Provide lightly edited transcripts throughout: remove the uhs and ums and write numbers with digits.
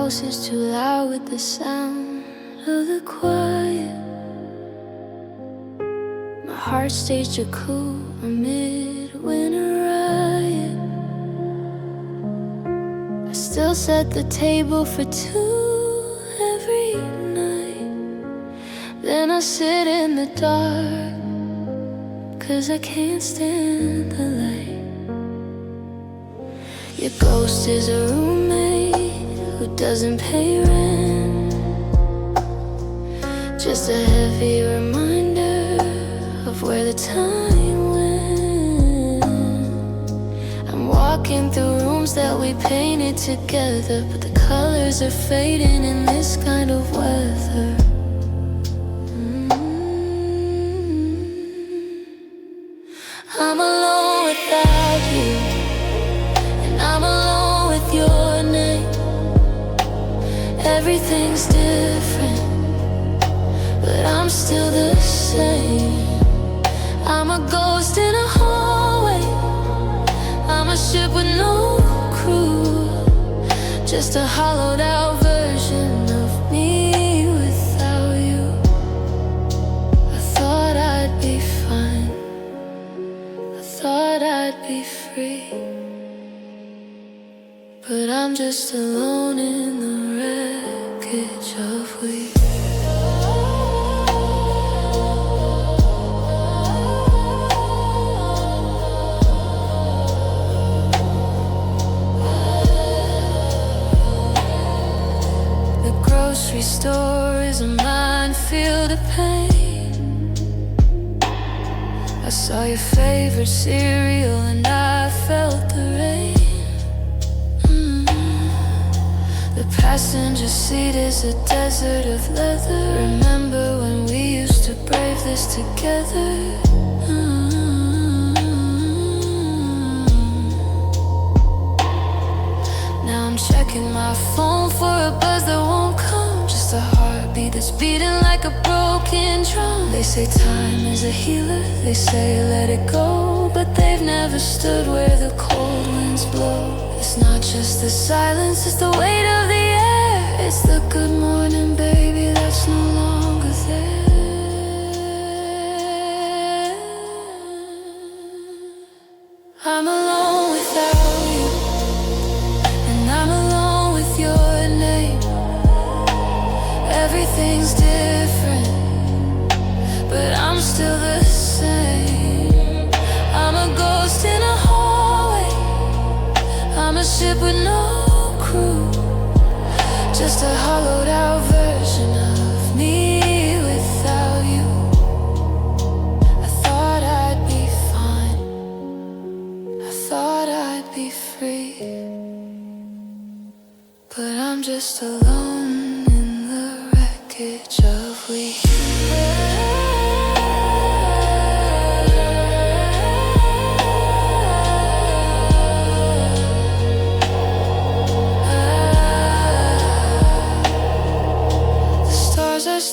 house is too loud with the sound of the quiet. My heart staged a coup amid winter riot. I still set the table for two every night. Then I sit in the dark, 'cause I can't stand the light. Your ghost is a roommate who doesn't pay rent, just a heavy reminder of where the time went. I'm walking through rooms that we painted together, but the colors are fading in this kind of weather. I'm alone without you, and I'm alone with your name. Everything's different, but I'm still the same. I'm a ghost in a hallway, I'm a ship with no crew, just a hollowed out version of me without you. I thought I'd be fine, I thought I'd be free, but I'm just alone in the wreckage of we. The grocery store is a minefield of pain. I saw your favorite cereal and I felt the rain. The passenger seat is a desert of leather. Remember when we used to brave this together? Now I'm checking my phone for a buzz that won't come, just a heartbeat that's beating like a broken drum. They say time is a healer, they say let it go, but they've never stood where the cold winds blow. It's not just the silence, it's the weight of the air. It's the good morning, baby, that's no longer there. I'm alone without you, and I'm alone with your name. Everything's different, but I'm still the same. I'm a ghost in a hallway, I'm a ship with no crew, just a hollowed out version of me without you. I thought I'd be fine, I thought I'd be free, but I'm just alone in the wreckage of we.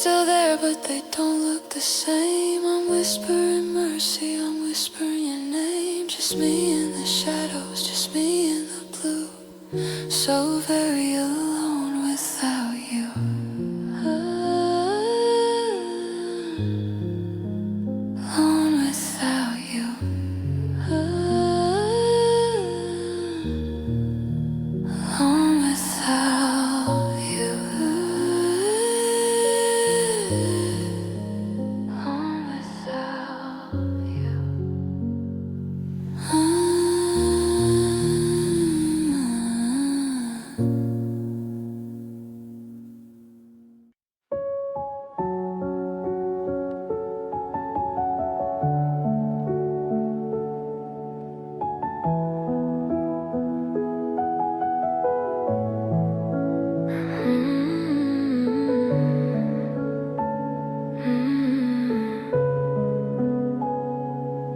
Still there, but they don't look the same. I'm whispering mercy, I'm whispering your name. Just me in the shadows, just me in the blue. So very alone without you. Alone without you. Alone without you.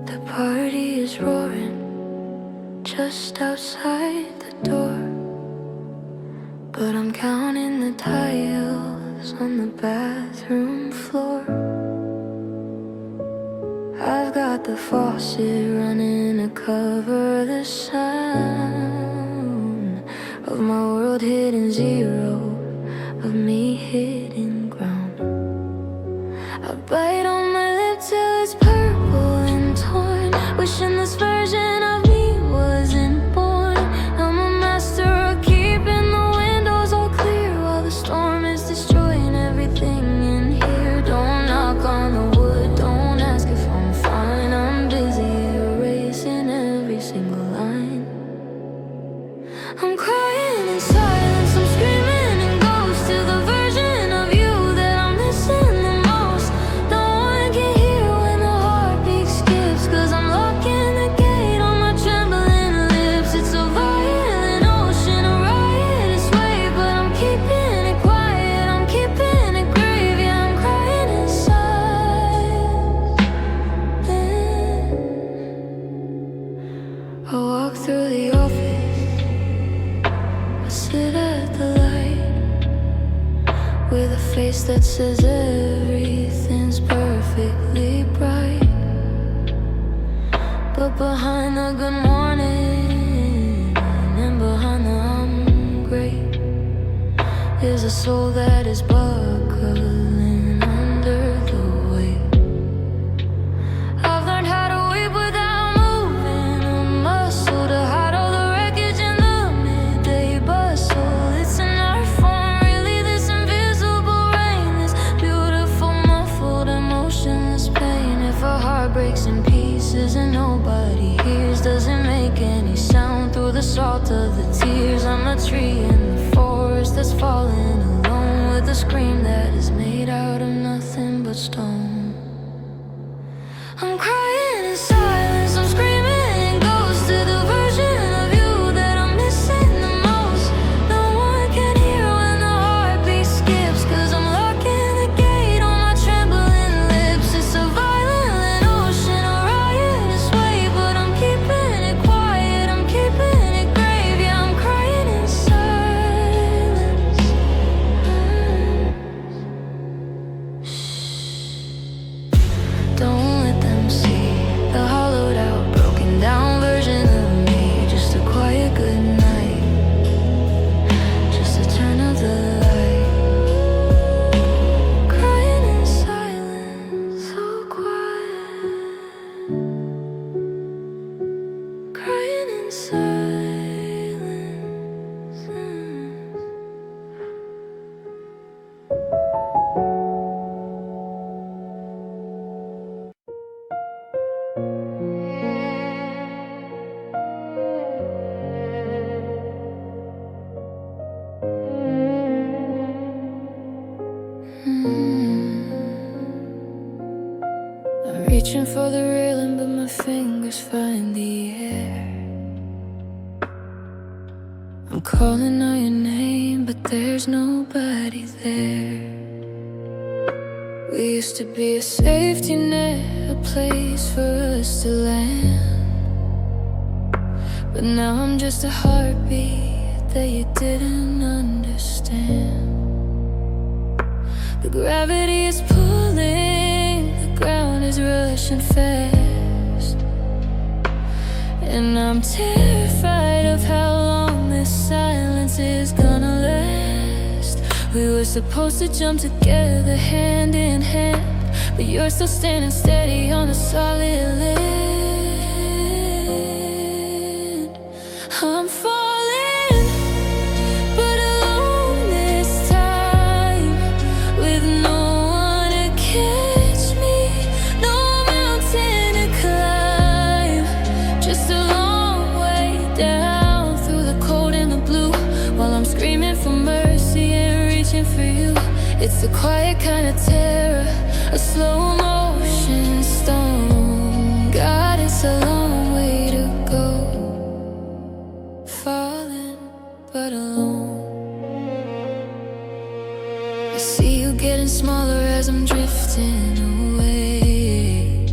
The party is roaring just outside the door, but I'm counting the tiles on the bathroom floor. I've got the faucet running to cover the sound of my world hitting zero. of me hitting ground. I bite on my lip till it's purple and torn, wishing this version of me wasn't born. I'm a master of keeping the windows all clear while the storm is destroying everything in here. Don't knock on the wood, don't ask if I'm fine. I'm busy erasing every single line. I'm crying in silence, I'm screaming in ghosts to the version of you that I'm missing the most. No one can hear when the heartbeat skips, cause I'm locking the gate on my trembling lips. It's a violent ocean, a riotous wave, but I'm keeping it quiet, I'm keeping it grave. Yeah, I'm crying in silence. I walk through the office, I sit at the light with a face that says everything's perfectly bright. But behind the good morning and behind the I'm great is a soul that is buckling under the weight. I've learned how to weep without moving a muscle, to hide all the wreckage in the midday bustle. It's an art form, really, this invisible rain, this beautiful muffled emotionless pain. If a heart breaks in pieces and nobody hears, doesn't make any sound through the salt of the tears. I'm a tree in the forest that's falling alone, with a scream that is made out of nothing but stone. I'm crying in silence, I'm screaming in ghosts to the version of you that I'm missing the most. No one can hear when the heartbeat skips, cause I'm locking the gate on my trembling lips. It's a violent ocean, a riotous wave, but I'm keeping it quiet, I'm keeping it grave. Yeah, I'm crying in silence. Don't let them see the hollowed out, broken down version of me. Just a quiet good night, just a turn of the light. Crying in silence, so quiet. Crying in silence. I'm reaching for the railing, but my fingers find the air. I'm calling out your name, but there's nobody there. We used to be a safety net, a place for us to land. But now I'm just a heartbeat that you didn't understand. The gravity is pulling, the ground is rushing fast, and I'm terrified of how long this silence is gonna last. We were supposed to jump together hand in hand, but you're still standing steady on the solid land. I'm falling, but alone this time, with no one to catch me, no mountain to climb, just a long way down through the cold and the blue, while I'm screaming for mercy and reaching for you. It's a quiet kind of terror, a slow motion stone. God, it's a long way to go. Falling, but alone. I see you getting smaller as I'm drifting away,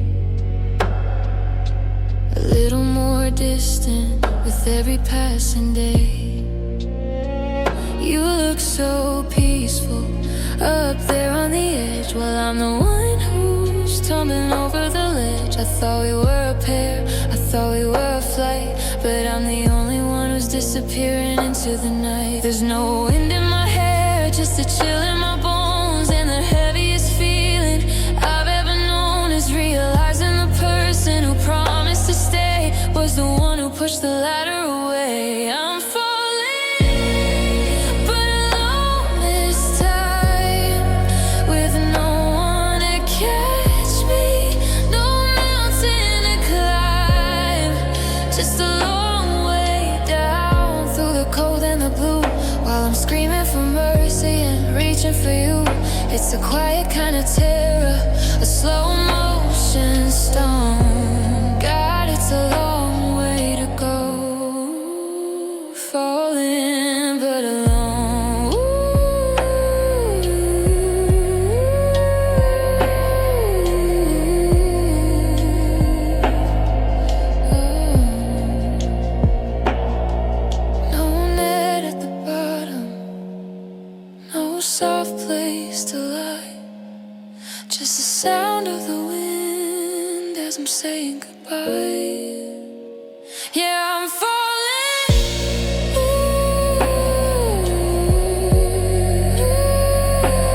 a little more distant with every passing day. You look so peaceful up there on the edge, while I'm the one who's tumbling over the ledge. I thought we were a pair, I thought we were a flight, but I'm the only one who's disappearing into the night. There's no wind in my hair, just a chill feeling for you. It's a quiet kind of terror, a slow motion storm. God, it's a long way to go, falling but alone. No net at the bottom, no soft place to lie, just the sound of the wind as I'm saying goodbye. Yeah, I'm falling,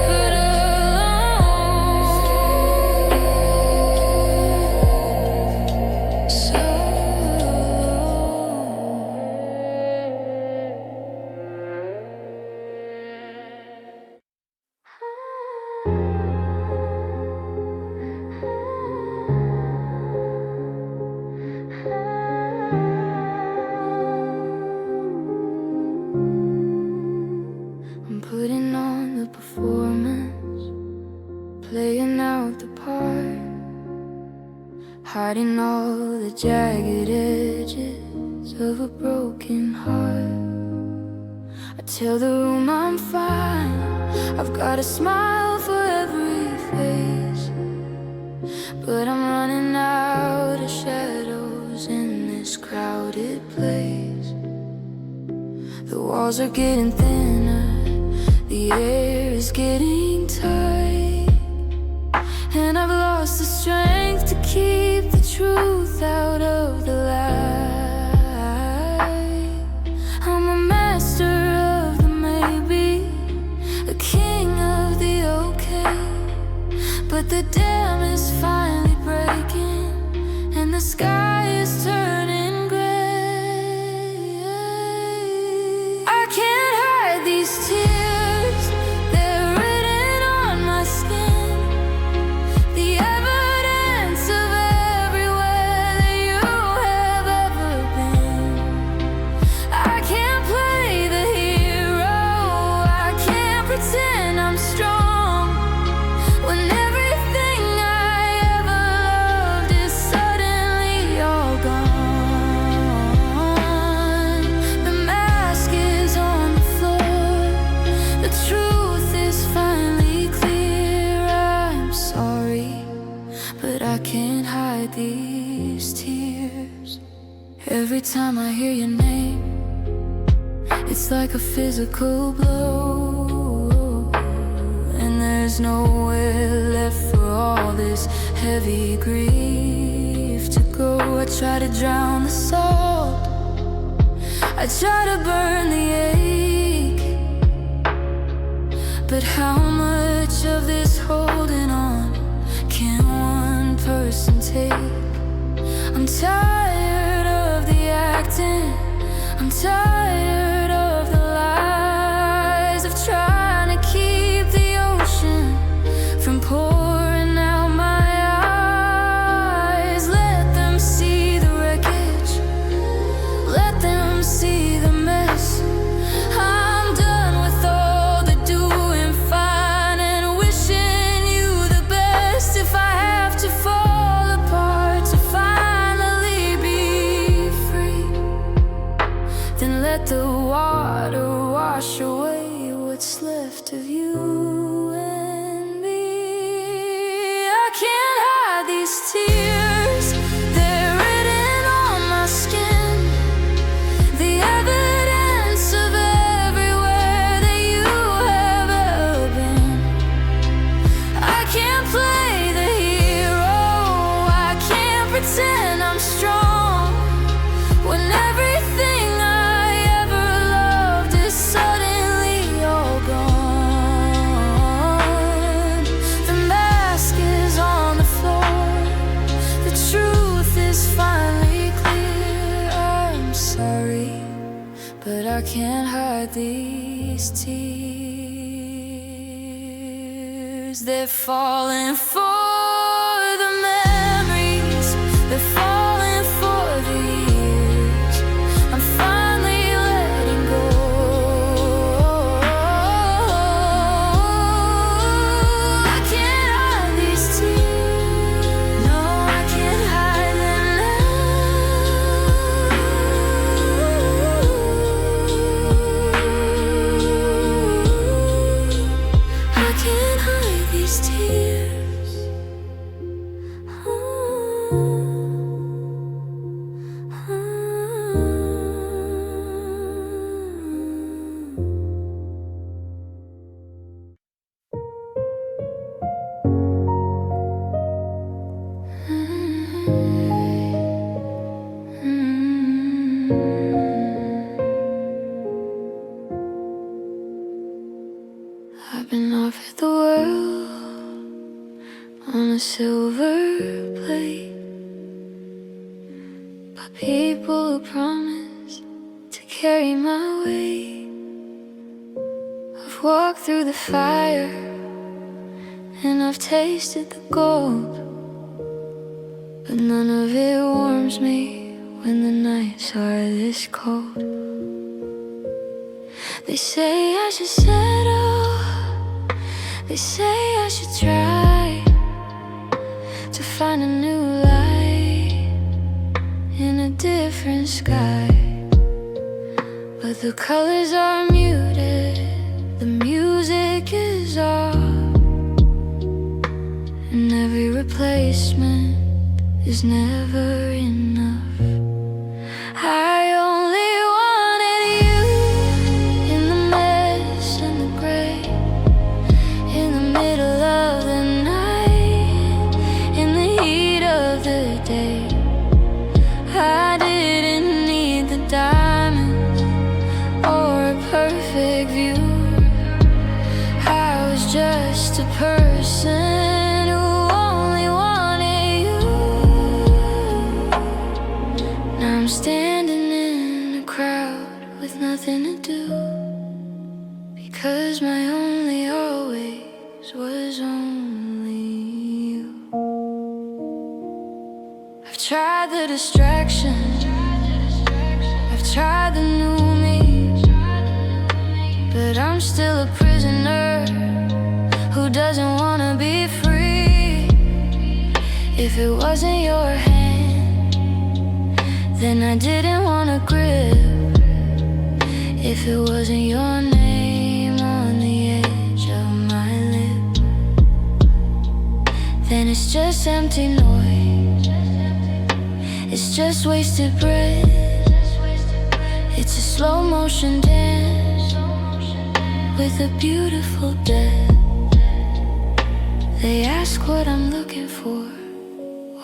but alone. So I'm putting on the performance, playing out the part, hiding all the jagged edges of a broken heart. I tell the room I'm fine, I've got a smile for every face, but I'm running out of shadows in this crowded place. The walls are getting thinner, the air is getting tight, and I've lost the strength to keep the truth out of the light. I'm a master of the maybe, a king of the okay, but the dam is finally breaking, and the sky is turning gray. I can't hide these tears, they're written on my skin, the evidence of everywhere that you have ever been. I can't play the hero, I can't pretend I'm strong when everything I ever loved is suddenly all gone. The mask is on the floor, the truth is finally clear. I'm sorry, but I can't hide these tears. Every time I hear your name, it's like a physical blow, and there's nowhere left for all this heavy grief to go. I try to drown the salt, I try to burn the ache, but how much of this holding on can one person take? I'm tired of the acting, I'm tired of the lies, of trying to keep the ocean from pouring out my eyes. Let them see the wreckage, let them see the mess. I'm done with all the doing fine and wishing you the best. If I have to fall apart to finally be free, then let the water wash away what's left of you and me. I can't hide these tears, they're written on my skin, the evidence of everywhere that you have ever been. I can't play the hero, I can't pretend I'm strong when everything I ever loved is suddenly all gone. The mask is on the floor, the truth is finally clear. I'm sorry, but I can't hide these tears. They're falling for the memories, they're falling for the years. I'm finally letting go. these tears. I've been offered the world on a silver plate, by people who promise to carry my weight. I've walked through the fire and I've tasted the gold, but none of it warms me when the nights are this cold. They say I should settle, they say I should try to find a new light in a different sky. But the colors are muted, the music is off, and every replacement is never enough. I only wanted you in the mess and the gray, in the middle of the night, in the heat of the day. I didn't need the diamonds or a perfect view. I was just a person who only wanted you. Now I'm standing in a crowd with nothing to do, because my only always was only you. I've tried the distractions, I've tried the new me, but I'm still a prisoner who doesn't wanna be free. If it wasn't your hand, then I didn't wanna grip. If it wasn't your name on the edge of my lip, then it's just empty noise, it's just wasted breath. It's a slow motion dance with a beautiful death. They ask what I'm looking for,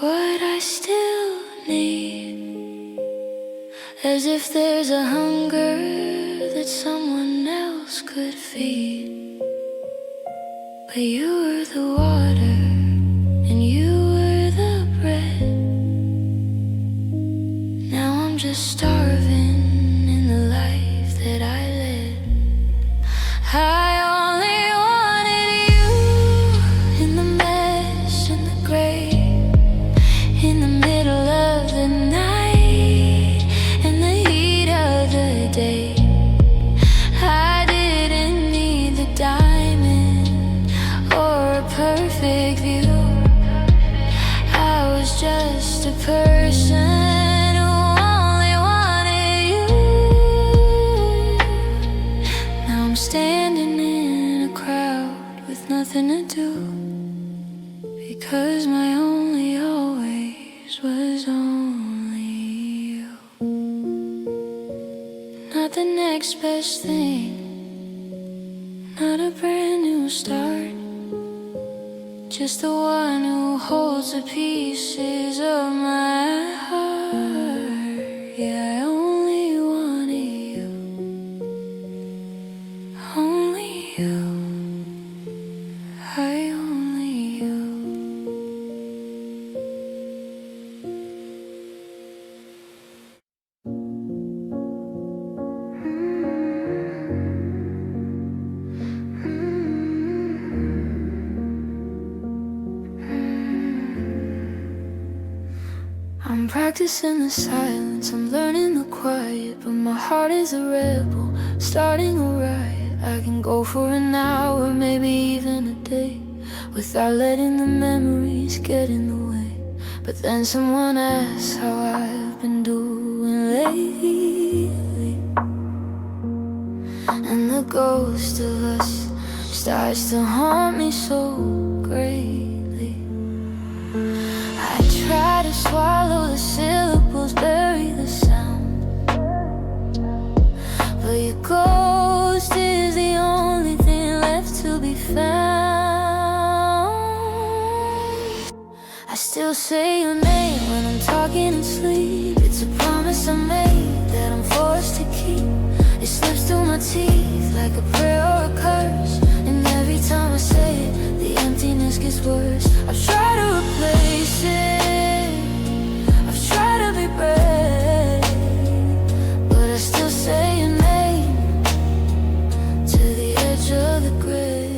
what I still need, as if there's a hunger that someone else could feed. But you were the water and you were the bread. Now I'm just starving in the life that I led. I only wanted you in the mess and the gray, in the middle of the night, in the heat of the day. I didn't need the diamond or a perfect view. I was just a person who only wanted you. Now I'm standing in a crowd with nothing to do, because my only always was only you. Not the next best thing, not a brand new start, just the one who holds the pieces of my heart. Yeah, I only wanted you, only you, I only you. I'm practicing the silence, I'm learning the quiet, but my heart is a rebel, starting a riot. I can go for an hour, maybe even a day, without letting the memories get in the way. But then someone asks how I've been doing lately, and the ghost of us starts to haunt me so greatly. I try to swallow the syllables, bury the sound, but your ghost is the only thing left to be found. I still say your name when I'm talking in sleep. It's a promise I made that I'm forced to keep. It slips through my teeth like a prayer or a curse, and every time I say it, the emptiness gets worse. I've tried to replace it, I've tried to be brave, but I still say your name to the edge of the grave.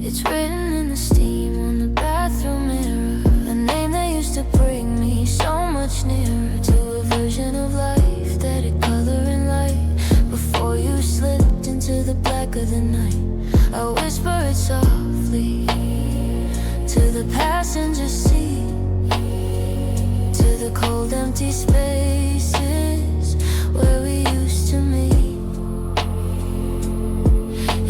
It's written in the steam on the bathroom mirror, a name that used to bring me so much nearer to a version of life that had color and light. Before you slipped into the black of the night, I whisper it softly to the passenger seat, to the cold empty spaces where we used to meet.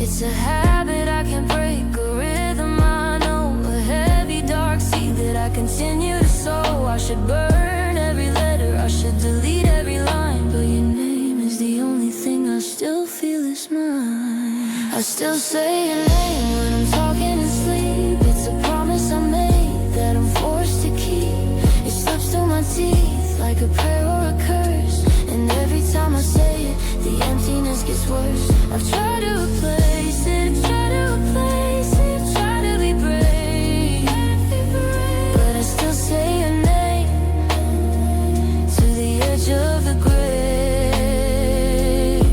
It's a habit I can't break, a rhythm I know, a heavy dark sea that I continue to sow. I should burn every letter, I should delete every line, but your name is the only thing I still feel is mine. I still say your name when I'm talking in sleep. It's a promise I made that I'm forced to keep. It slips through my teeth like a prayer or a curse, and every time I say it, the emptiness gets worse. I've tried to replace it, tried to replace it, tried to be brave, but I still say your name to the edge of the grave.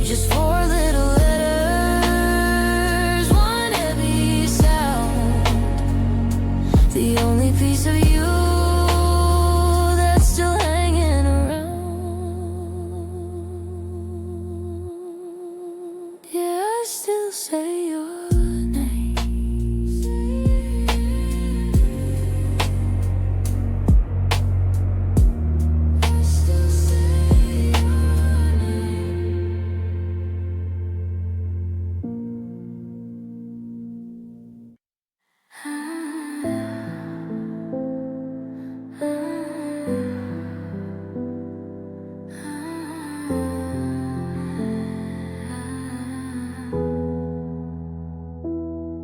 Just four little letters, one heavy sound, the only piece of you that's still hanging around. Yeah, I still say your name. I still say your name.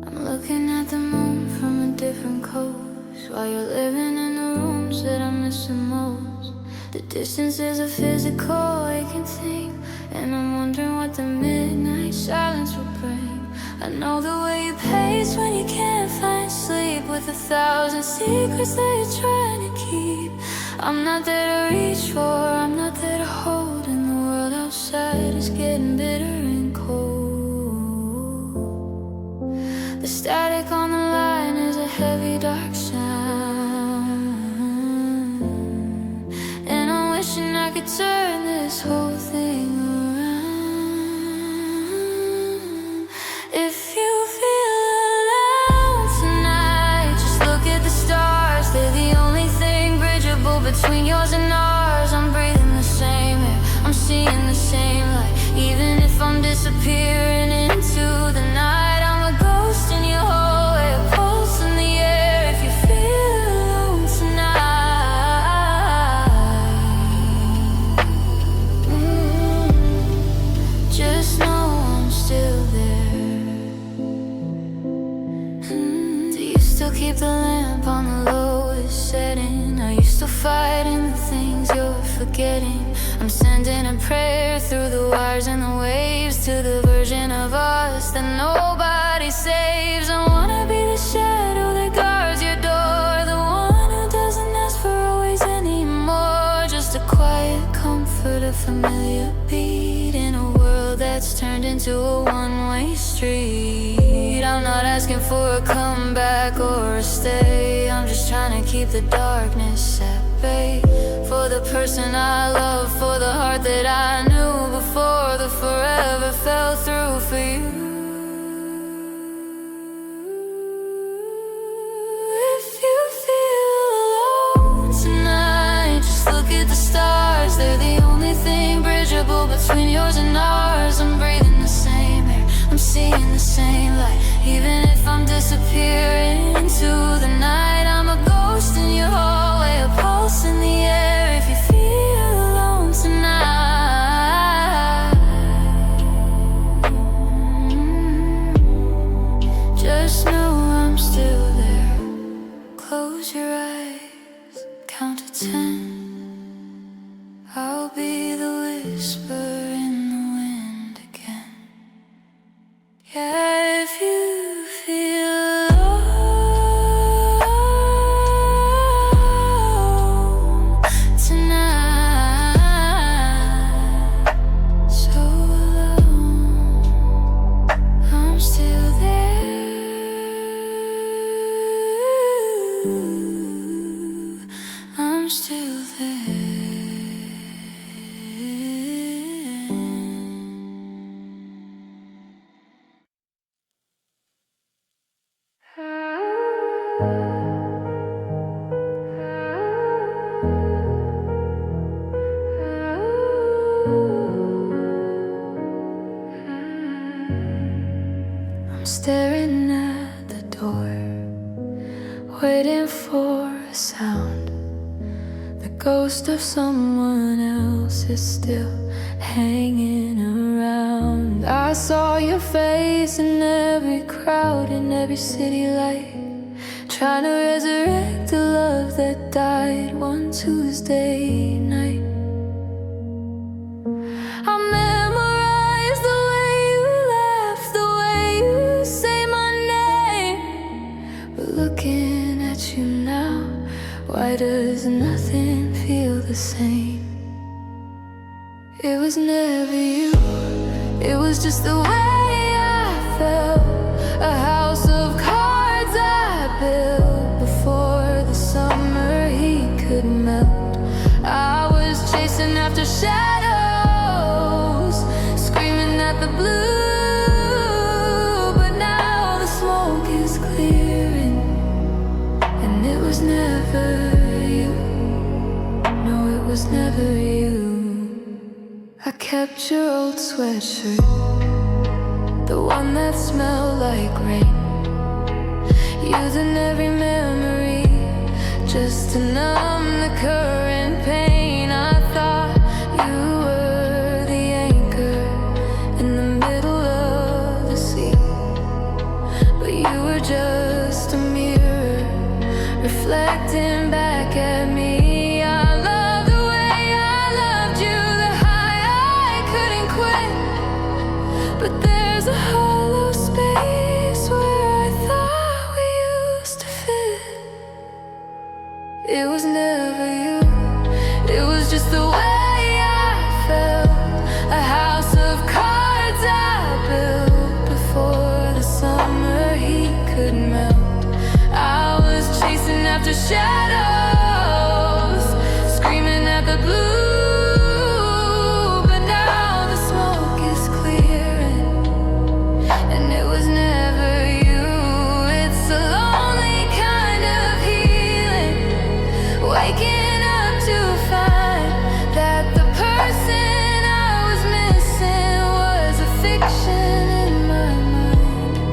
I'm looking at the moon from a different coast, while you're living in the rooms that I miss the most. The distance is a physical aching thing, and I'm wondering what the midnight silence will bring. I know the way you pace when you can't find sleep, with 1,000 secrets that you're trying to keep. I'm not there to reach for, I'm not there to hold, and the world outside is getting bitter and cold. The static on the line is a heavy dark sound, and I'm wishing I could turn this whole thing around. If you feel alone tonight, just look at the stars. They're the only thing bridgeable between yours and ours. I'm breathing the same air, I'm seeing the same light, even if I'm disappearing into the night. I'm a ghost in your hallway, a pulse in the air. If you feel alone tonight, just know I'm still there. Do you still keep the lamp on the lowest setting? Are you still fighting the things you're forgetting? I'm sending a prayer through the wires and the waves to the version of us that nobody saves. I wanna be the shadow that guards your door, the one who doesn't ask for always anymore. Just a quiet comfort, a familiar beat in a world that's turned into a one-way street. I'm not asking for a comeback or a stay, I'm just trying to keep the darkness at bay. For the person I love, for the heart that I knew before the forever fell through for you. If you feel alone tonight, just look at the stars. They're the only thing bridgeable between yours and I'm staring at the door, waiting for a sound. The ghost of someone else is still hanging around. I saw your face in every crowd, in every city light, trying to resurrect a love that died one Tuesday night. I memorized the way you laugh, the way you say my name. But looking at you now, why does nothing feel the same? It was never you, it was just the way I felt. A house of cards I built before the summer heat could melt. I was chasing after shadows, screaming at the blue. But now the smoke is clearing, and it was never you. No, it was never you. I kept your old sweatshirt, the one that smelled like rain, using every memory just to numb the current pain. I thought you were the anchor in the middle of the sea, but you were just a mirror reflecting back at me. I love the way I loved you, the high I couldn't quit. But there's a hollow space where I thought we used to fit. It was never you, it was just the way I felt. A house of cards I built before the summer heat could melt. I was chasing after shadows, screaming at the blue. But now the smoke is clearing, and it was never you. It's a lonely kind of healing, waking up to find that the person I was missing was a fiction in my mind.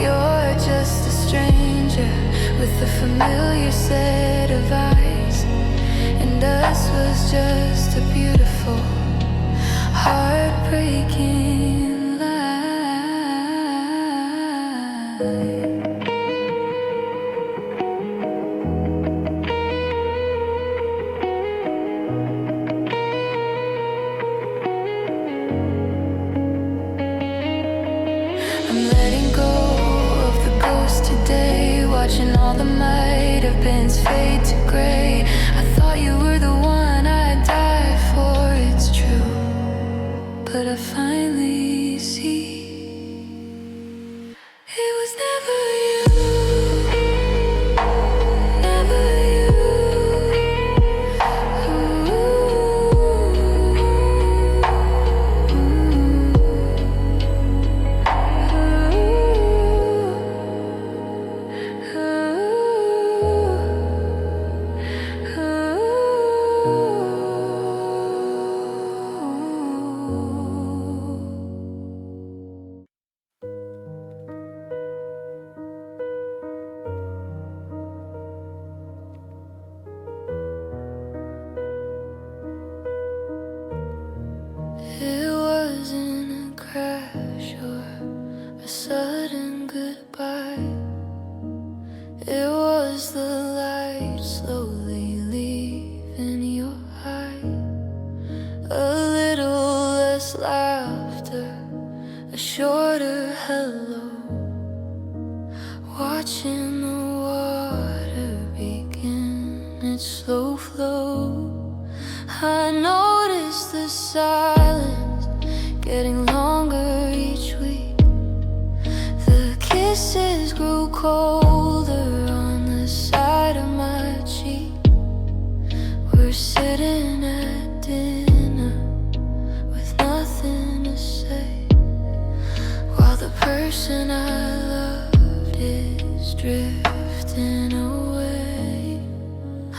You're just a stranger with a familiar set of eyes, and us was just a beautiful, heartbreaking lie. I'm letting go of the ghost today, watching all the might have beens fade to gray. I thought you were the one I'd die for, it's true, but I finally see it was never you, never you. It wasn't a crash or a sudden goodbye. It was the light slowly leaving your eye. A little less laughter, a shorter hello, watching the water begin its slow flow. I noticed the silence getting longer each week. The kisses grew colder on the side of my cheek. We're sitting at dinner with nothing to say, while the person I loved is drifting away.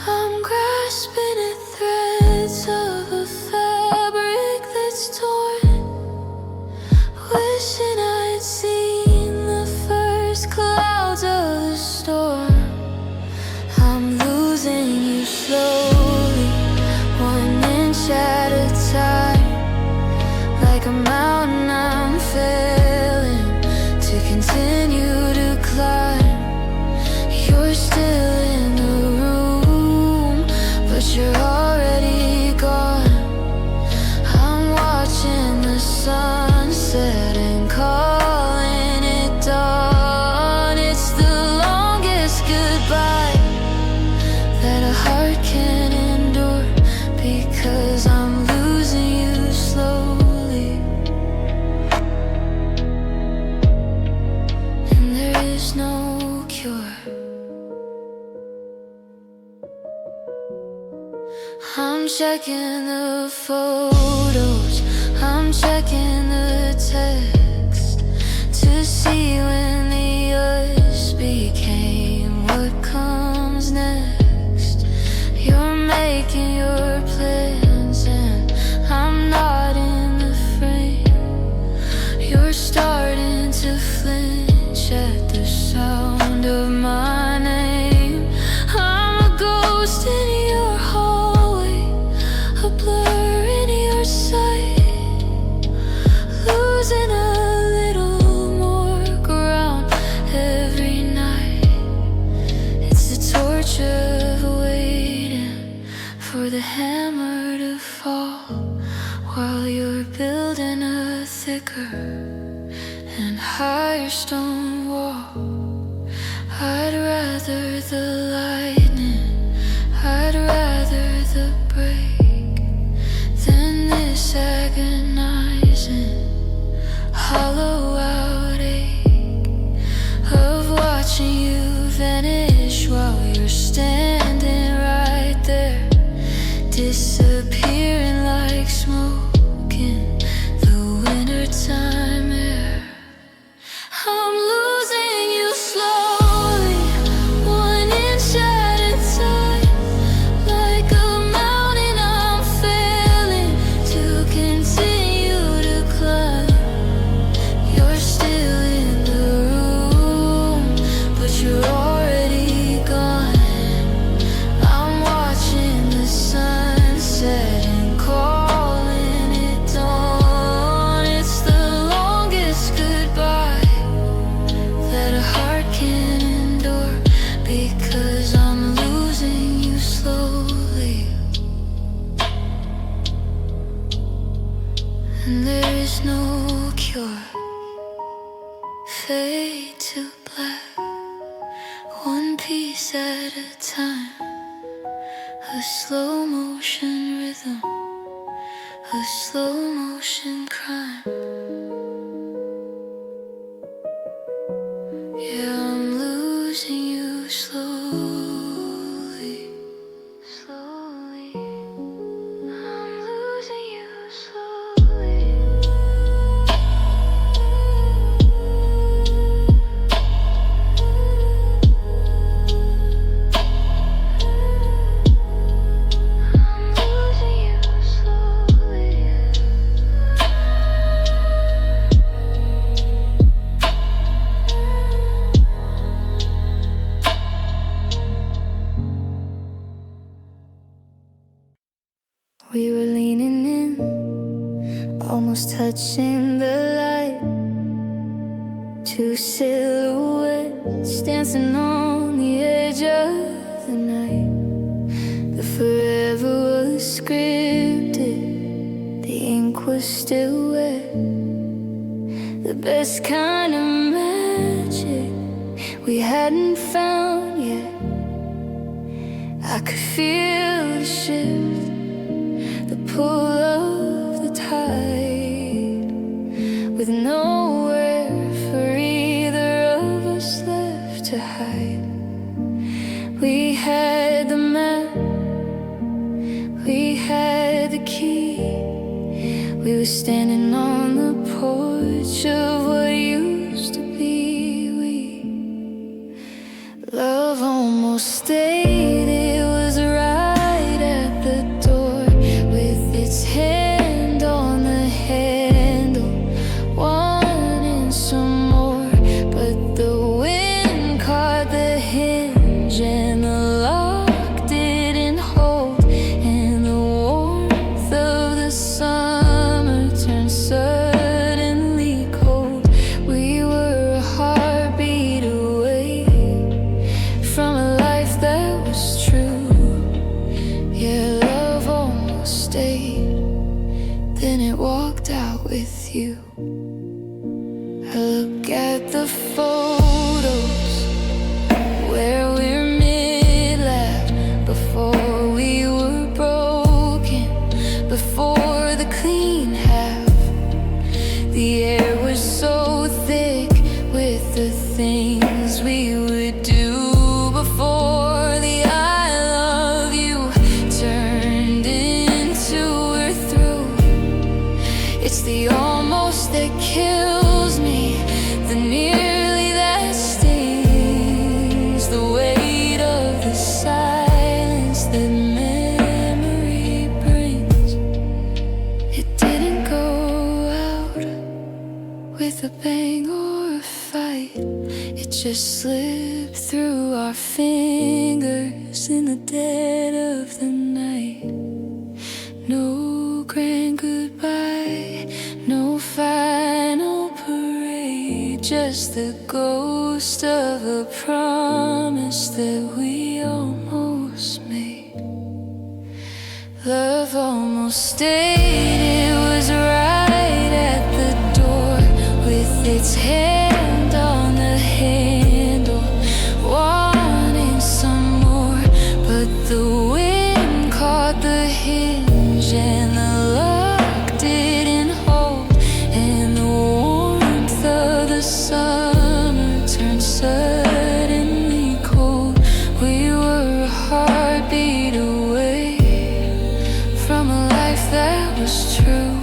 I'm grasping at threads of a fabric that's torn, wishing I'd seen like a mountain I'm failing to continue to climb. You're still in the room, but you're already gone. I'm watching the sunset and calling it dawn. It's the longest goodbye that a heart can endure, because I'm losing you slowly, and there is no cure. I'm checking the photos, I'm checking the text to see when the us became what comes next. You're making your plans and I'm not in the frame. You're starting to flinch at the sound of my name. I'm a ghost in your hallway, a blur in your sight, losing a little more ground every night. It's the torture of waiting for the hammer to fall while you're building a thicker and higher stone wall. I'd rather the lightning, I'd rather the break than this agonizing, hollow out ache of watching you vanish while you're standing right there, disappearing like smoke in the wintertime air. I'm losing you slowly, 1 inch at a time, like a mountain I'm failing to continue to climb. You're still in the room, but you're already gone. I'm watching the sunset and calling it dawn. It's the longest goodbye that a heart can endure, because I'm losing you slowly, and there is no cure. Fade to black, 1 piece at a time, a slow motion rhythm, a slow motion crime. Yeah, I'm losing you slowly, slowly. I'm losing you slowly. I'm losing you slowly. We were leaning in, almost touching the light. Two silhouettes dancing on the edge of the night. The forever was scripted, the ink was still wet. The best kind of magic we hadn't found yet. I could feel the shift, the pull of the tide, with nowhere for either of us left to hide. We had the map, we had the key. We were standing on the porch of what used to be we. Love almost stayed, it was right at the door with its head you. I look at the photos where we're mid-laugh, before we were broken, before the clean half. The air was so thick with the things we would do before the I love you turned into we're through. It's the almost that kills me, the nearly that stings, the weight of the silence that memory brings. It didn't go out with a bang or a fight, it just slipped through our fingers in the dead of the night. No grand goodbye, no final parade, just the ghost of a promise that we almost made. Love almost stayed, it was right at the door, with its hand on the handle, wanting some more, but the wind caught the hinge and the lock didn't hold, and the warmth of the summer turned suddenly cold. We were a heartbeat away from a life that was true.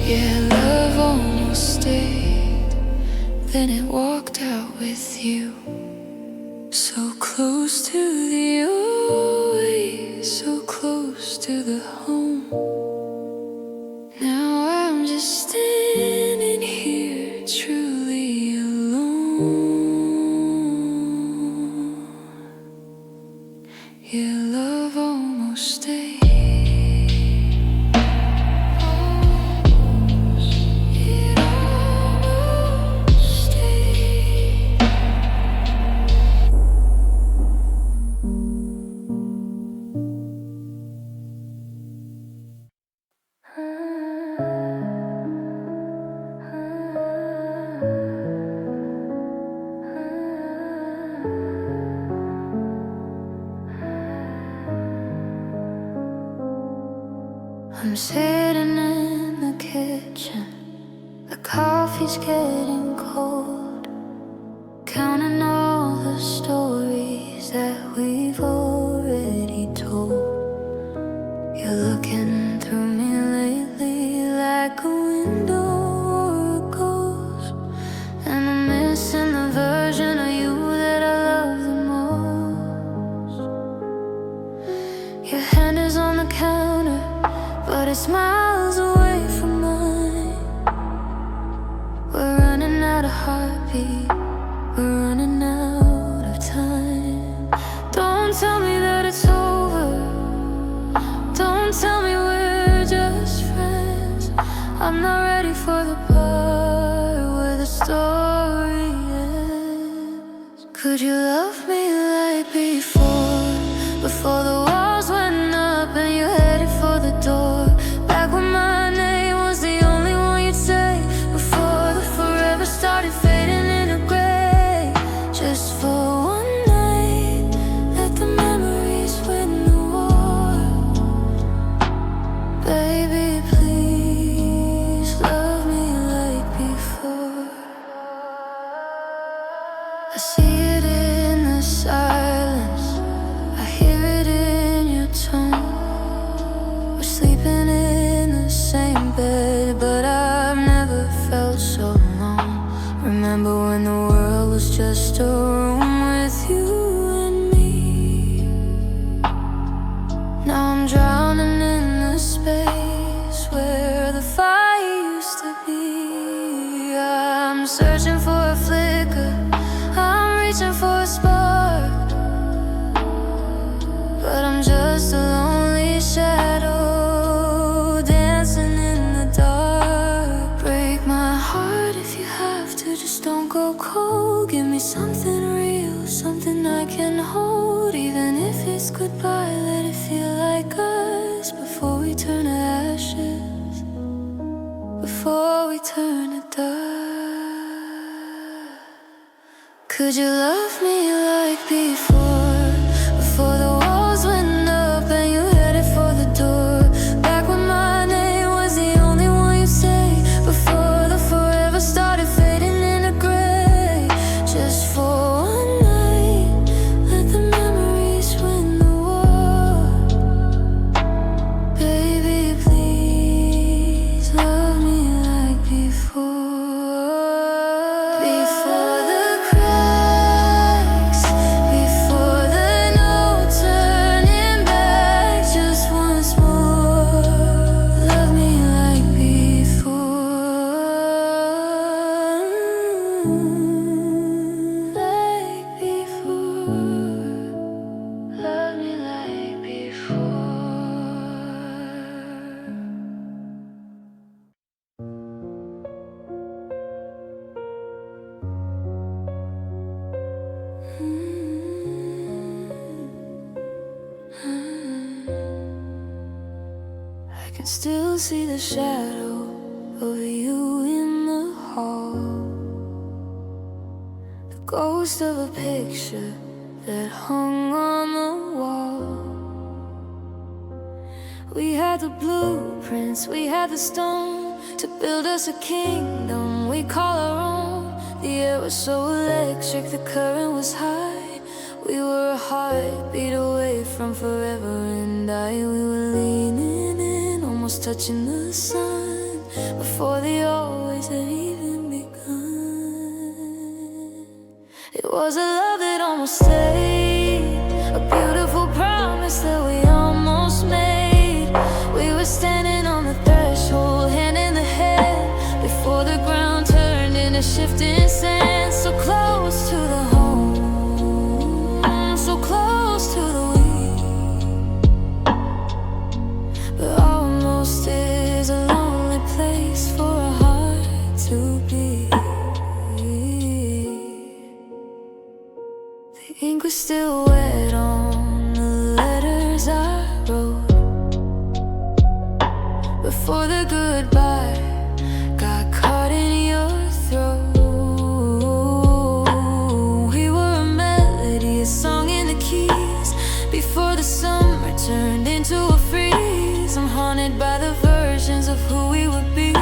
Yeah, love almost stayed, then it walked out with you. So close to the always, so close to the home. Now I'm just standing here, truly alone. Yeah, love almost stayed. It almost stayed. I'm sitting in the kitchen, the coffee's getting cold, counting all the stories that we've already told. You're looking through me lately like a window or a ghost, and I'm missing the version of you that I love the most. Your hand is on the counter, but it's miles away from mine. We're running out of heartbeat, we're running out of time. Don't tell me that it's over, don't tell me we're just friends. I'm not ready for the part where the story ends. Could you love me like before, before the walls went up and you headed for the door? Back when my name was the only one you'd say, before the forever started fading into gray. Just for one night, let the memories win the war. Baby, please love me like before. I see it in the silence, I hear it in your tone. We're sleeping in the same bed, but I've never felt so alone. Remember when the world was just a room with you and me? Now I'm drowning in the space where the fire used to be. I'm searching for a flicker, I'm reaching for a spark, but I'm just a lonely shadow dancing in the dark. Break my heart if you have to, just don't go cold. Give me something real, something I can hold. Even if it's goodbye, let it feel like us before we turn to ashes. Before before we turn to dust. Could you love me like before? Before the walls went up and you headed for the door. Back when my name was the only one you say. Before the forever started fading into gray. Just for one night, let the memories win the war. Baby, please love me like before. Before the cracks, before the no turning back. Just once more, love me like before. Like before, love me like before. I can still see the shadow of you in the hall, the ghost of a picture that hung on the wall. We had the blueprints, we had the stone to build us a kingdom we call our own. The air was so electric, the current was high. We were a heartbeat away from forever and I. We were leaning in, almost touching the sun, before the always had even begun. It was a love that almost stayed, a beautiful promise that we almost made. We were standing on the threshold, hand in the hand, before the ground turned into shifting sand. So close to the home, so close to the we. But almost is a lonely place for a heart to be. The ink was still wet on the letters I wrote before the goodbye got caught in your throat. We were a melody, a song in the keys, before the summer turned into a freeze. I'm haunted by the versions of who we would be.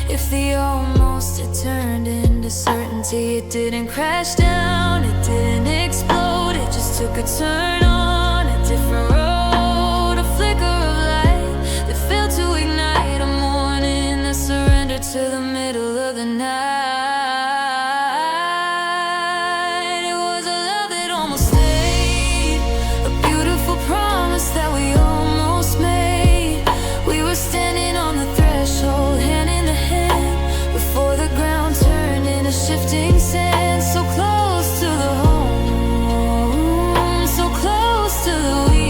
If the almost had turned into certainty, it didn't crash down, it didn't explode. It just took a turn on a different road, a flicker of light that failed to ignite, a morning that surrendered to the middle of the night. It was a love that almost stayed, a beautiful promise that we almost made. We were standing on the threshold, hand in the hand, before the ground turned into shifting sand. So close to the home, so close to the we.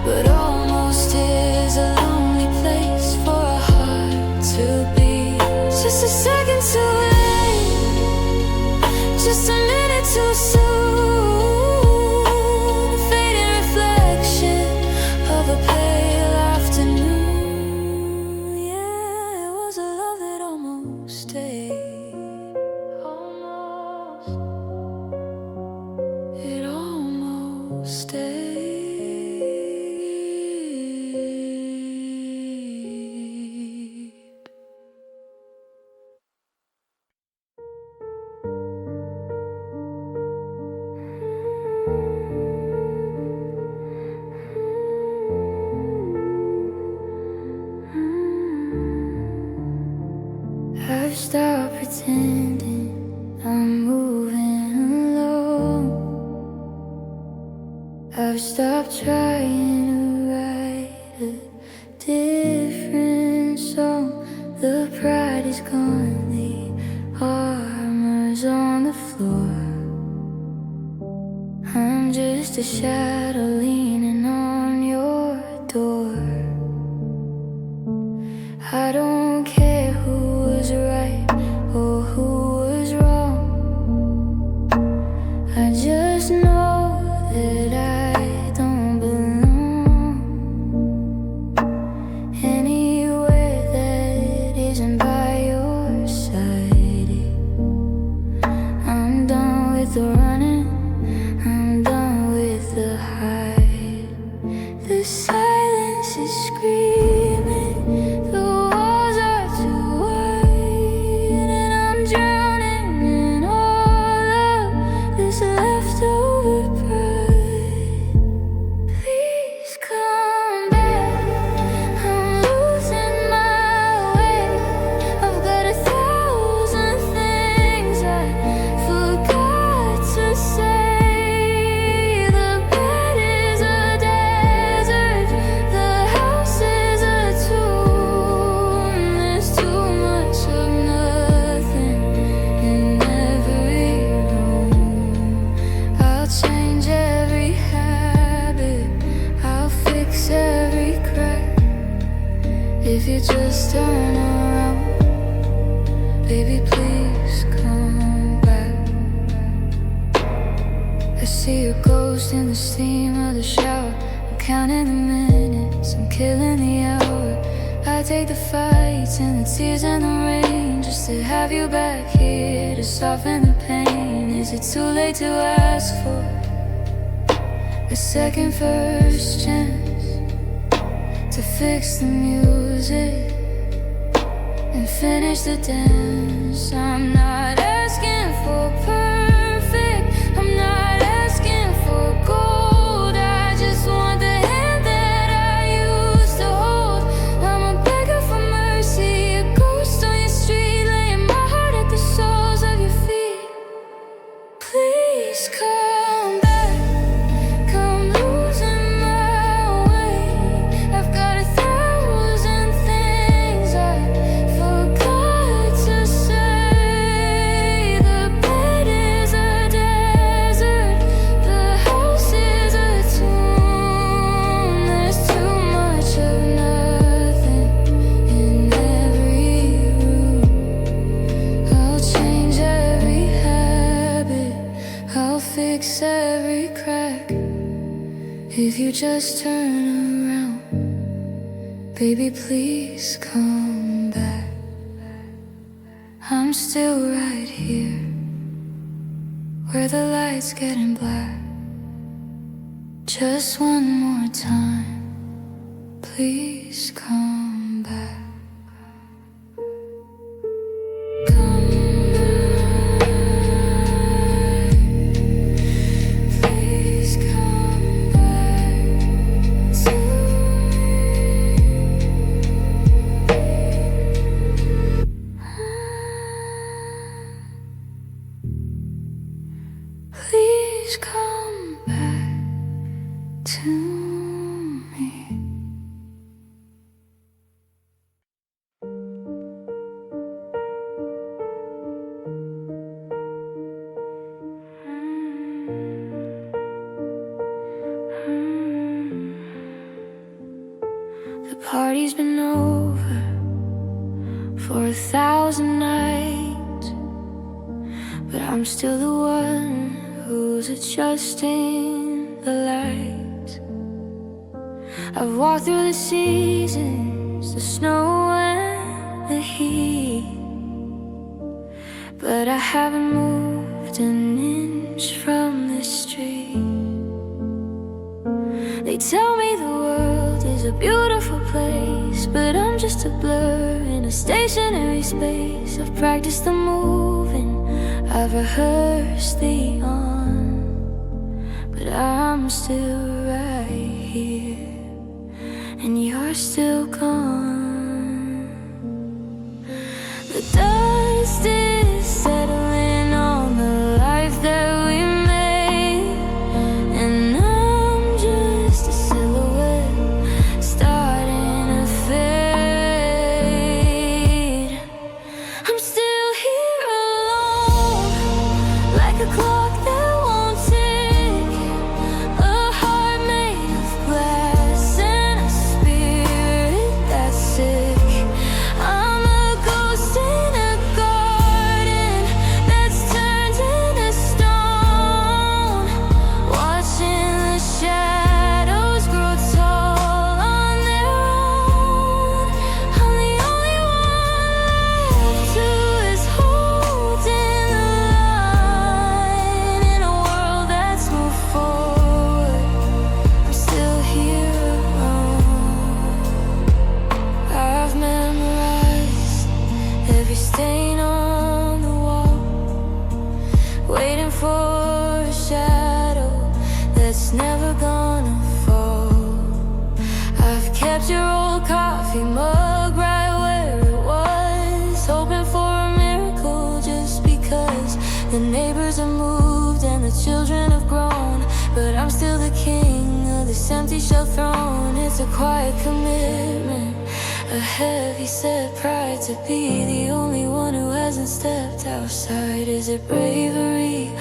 But almost is a lonely place for a heart to be. Just a second too late, just a minute too soon. A fading reflection of a pale afternoon. Yeah, it was a love that almost stayed. Almost, it almost stayed. I've stopped pretending I'm moving alone. I've stopped trying to write a different song. The pride is gone, the armor's on the floor. I'm just a shadow leaning on your door. I don't care who was right or who was wrong. I just know that I don't belong anywhere. just turn around, baby, please come back. I see a ghost in the steam of the shower. I'm counting the minutes, I'm killing the hour. I take the fights and the tears and the rain just to have you back here to soften the pain. Is it too late to ask for a second, first chance to fix the music and finish the dance? I'm not asking for perfect, I'm not asking for gold. I just want the hand that I used to hold. I'm a beggar for mercy, a ghost on your street, laying my heart at the soles of your feet. Please come back, come losing my way. I've got 1,000 things I forgot to say. The bed is a desert, the house is a tomb. There's too much of nothing in every room. I'll change every habit, I'll fix every crack if you just turn around, baby, please come back. I'm still right here where the light's getting black. Just one more time, please come back. Come back, please come back to me. Please come back to me. The party's been over for 1,000 nights, but I'm still the one who's adjusting the lights. I've walked through the seasons, the snow and the heat, but I haven't moved an inch from this street. They tell me the world is a beautiful place, but I'm just a blur in a stationary space. I've practiced the moving, I've rehearsed the on, but I'm still right here, and you're still gone. The dust is settling on the life that we made, and I'm just a silhouette starting to fade. I'm still here alone, like a clock that won't tick, a heart made of glass and a spirit that's sick. I'm a ghost in a garden that's turned into stone, watching the shadows grow tall on their own. I'm the only one left who is holding the line in a world that's moved forward. I'm still here alone. I've memorized every stain on the wall, waiting for a shadow that's never gonna fall. I've kept your old coffee mug right where it was, hoping for a miracle just because the neighbors have moved and the children have grown. But I'm still the king of this empty shell throne. It's a quiet commitment, a heavy set pride to be the only one who hasn't stepped outside. Is it bravery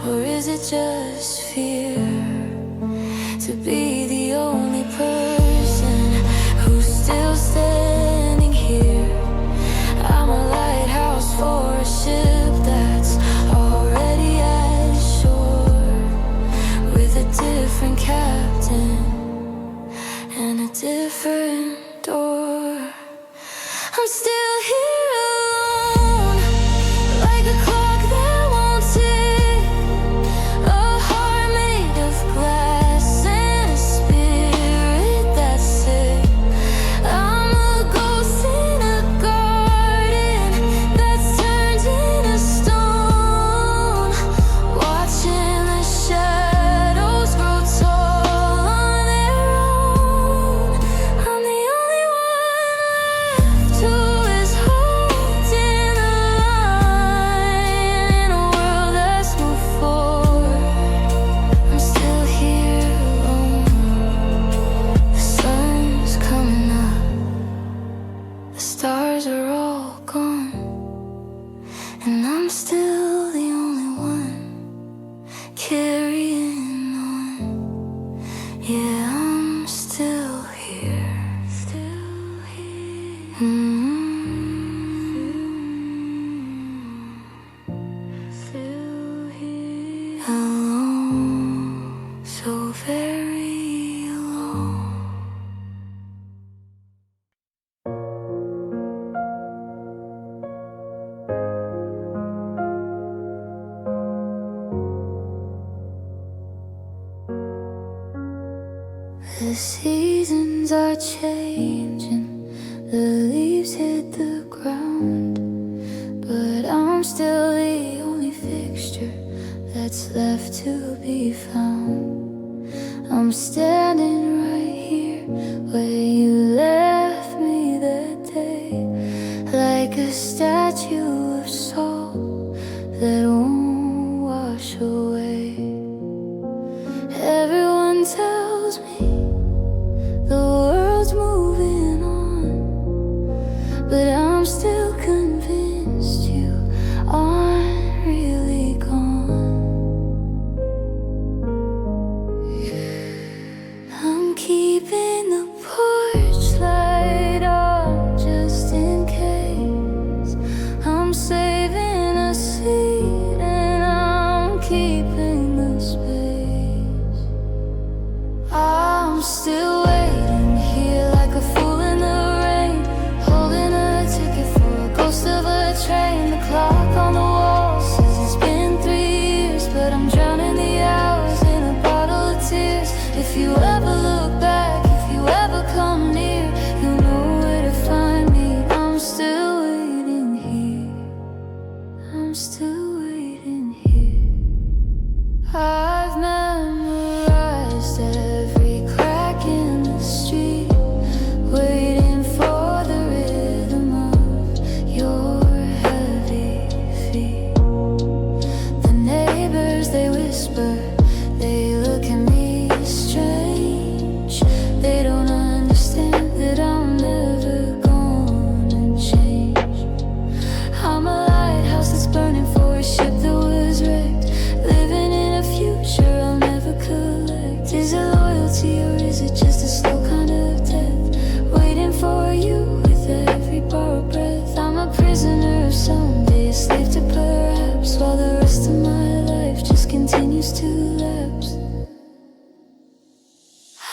or is it just fear to be the only person who's still standing here? I'm still here alone, like a clock that won't tick, a heart made of glass and a spirit that's sick. I'm a ghost in a garden that's turned into stone, watching the shadows grow tall on their own. I'm the only one left who is holding the line in a world that's moved forward. I'm still here alone. The sun's coming up, the stars are all gone, and I'm still the only one carrying on. Yeah, I'm still here. Still here. Still here. Alone, so very alone. The seasons are changing, the leaves hit the ground, but I'm still the only fixture that's left to be found. I'm standing right here where you left me that day, like a statue of salt that won't wash away. Everyone tells me the world's moving on, but I'm still convinced you aren't really gone. I'm keeping the porch light on just in case. I'm saving a seat and I'm keeping the space. I'm still waiting here like a fool in the rain, holding a ticket for a ghost of a train. The clock on the wall says it's been 3 years, but I'm drowning the hours in a bottle of tears. If you ever look back, if you ever come near, you'll know where to find me. I'm still waiting here. I'm still waiting here. I've memorized every crack in the street, waiting for the rhythm of your heavy feet. The neighbors, they whisper, they look at me strange. They don't understand that I'm never gonna change. I'm a lighthouse that's burning for a ship that was wrecked, living in a future I'll never collect. Is it loyalty or is it just a slow kind of death, waiting for you with every borrowed breath? I'm a prisoner of someday, a slave to perhaps, while the rest of my life just continues to lapse.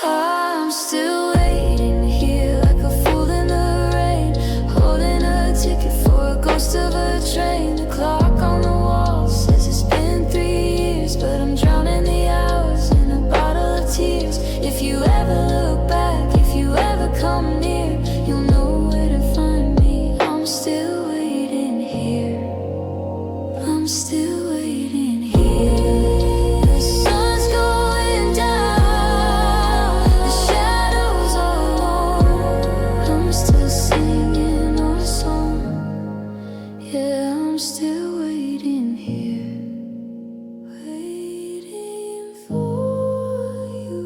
I'm still waiting here like a fool in the rain, holding a ticket for a ghost of a train. The clock on the wall says it's been 3 years, but I'm drowning the hours in a bottle of tears. If you ever look back, if you ever come near, you'll know where to find me. I'm still waiting here. I'm still waiting here. The sun's going down, the shadows are long. I'm still singing our song. Yeah, I'm still waiting here, waiting for you.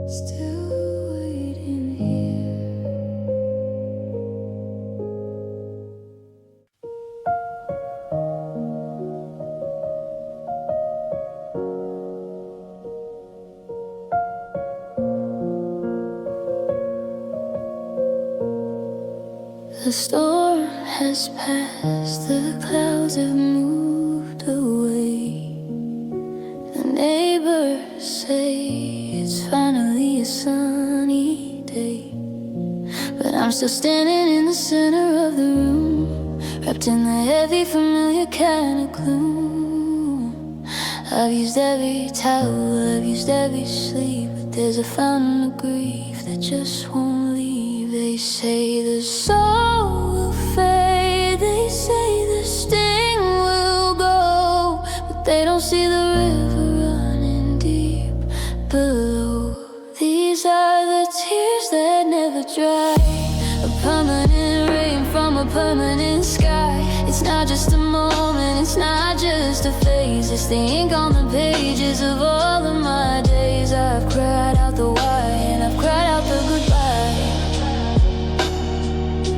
Still waiting here. The storm has passed, the clouds have moved away. The neighbors say it's finally a sunny day. but I'm still standing in the center of the room, wrapped in the heavy, familiar kind of gloom. I've used every towel, I've used every sleep, but there's a fountain of grief that just won't leave. They say the soul will fade, they say the sting will go, but they don't see the river running deep below. These are the tears that never dry, a permanent rain from a permanent sky. It's not just a moment, it's not just a phase, it's the ink on the pages of all of my days. I've cried out the why and I've cried out the goodbye,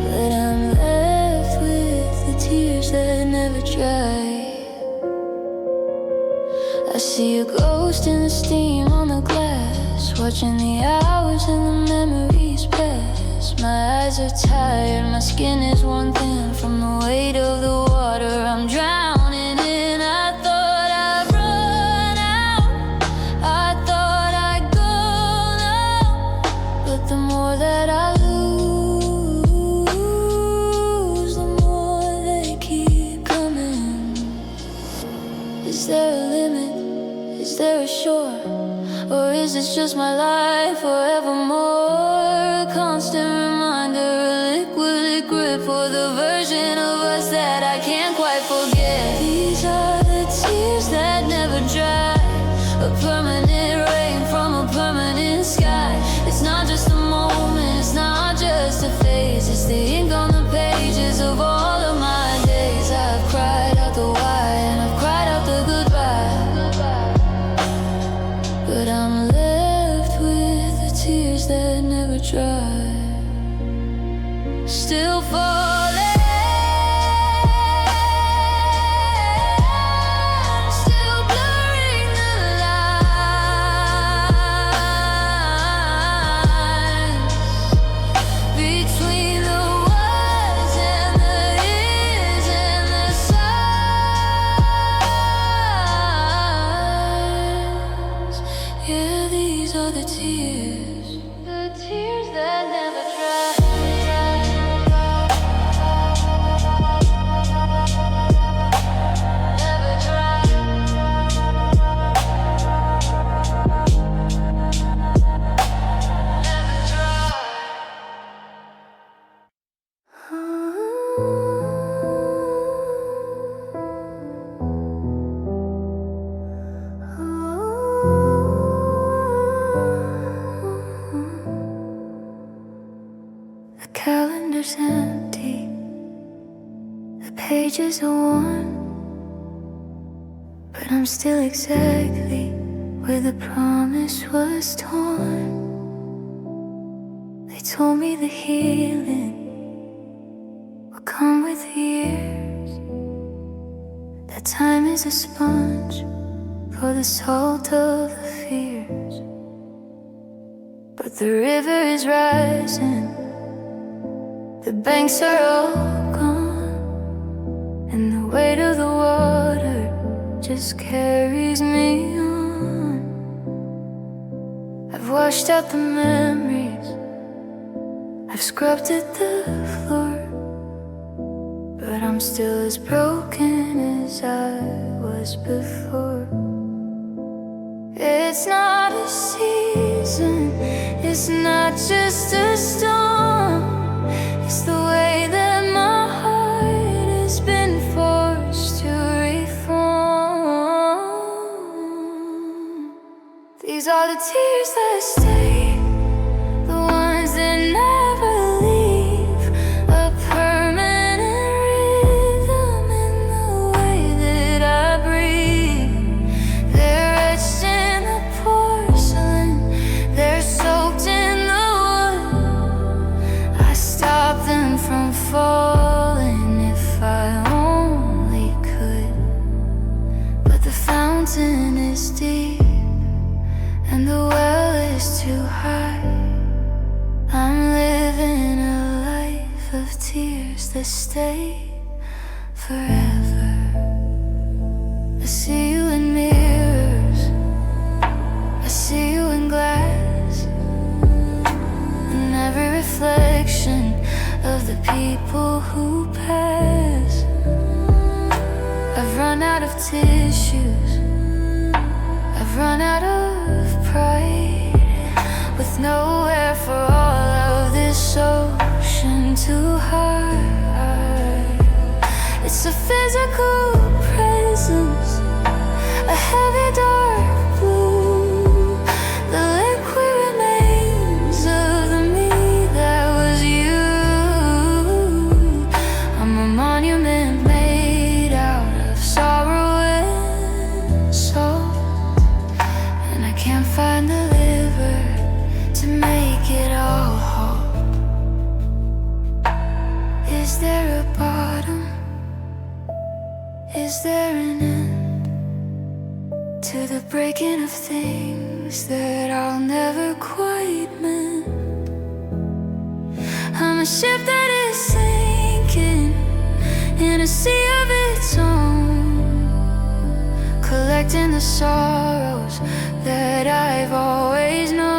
but I'm left with the tears that never dry. I see a ghost in the steam on the glass, watching the hours and the memories pass. My eyes are tired, my skin is worn thin from the weight of the water I'm drowning in. I thought I'd run out, I thought I'd go now, but the more that I lose, the more they keep coming. Is there a limit? Is there a shore? Or is this just my life forevermore? A constant reminder, a liquid grip for the version of us that I can't quite forget. These are the tears that never dry, a permanent rain from a permanent sky. It's not just a moment, it's not just a phase, it's the ink on the pages of all of my days. I've cried out the why and I've cried out the goodbye, but I'm left with the tears that never dry. Still falling, still blurring the lines between the was and the is and the signs. Yeah, these are the tears that never dry. Never dry. Never dry. The calendar's empty, the pages are worn, but I'm still exactly where the promise was torn. They told me the healing will come with years, that time is a sponge for the salt of the fears. But the river is rising, the banks are all gone, and the weight of the water just carries me on. I've washed out the memories, I've scrubbed at the floor, but I'm still as broken as I was before. It's not a season, it's not just a storm, it's the way that my heart has been forced to reform. These are the tears that stay, the ones that never leave, a permanent rhythm in the way that I breathe. They're etched in the porcelain, they're soaked in the wood. I stop them from falling if I only could, but the fountain is deep and the well is too high. I'm living a life of tears that stay forever. I see you in mirrors, I see you in glass, and every reflection reflection of the people who pass. I've run out of tissues, I've run out of pride, with nowhere for all of this ocean to hide. It's a physical presence, a heavy dark blue, the liquid remains of the me that was you. I'm a monument made out of sorrow and salt, and I can't find the liver to make it all whole. Is there a bottom? Is there an end to the breaking of things that I'll never quite mend? I'm a ship that is sinking in a sea of its own, collecting the sorrows that I've always known.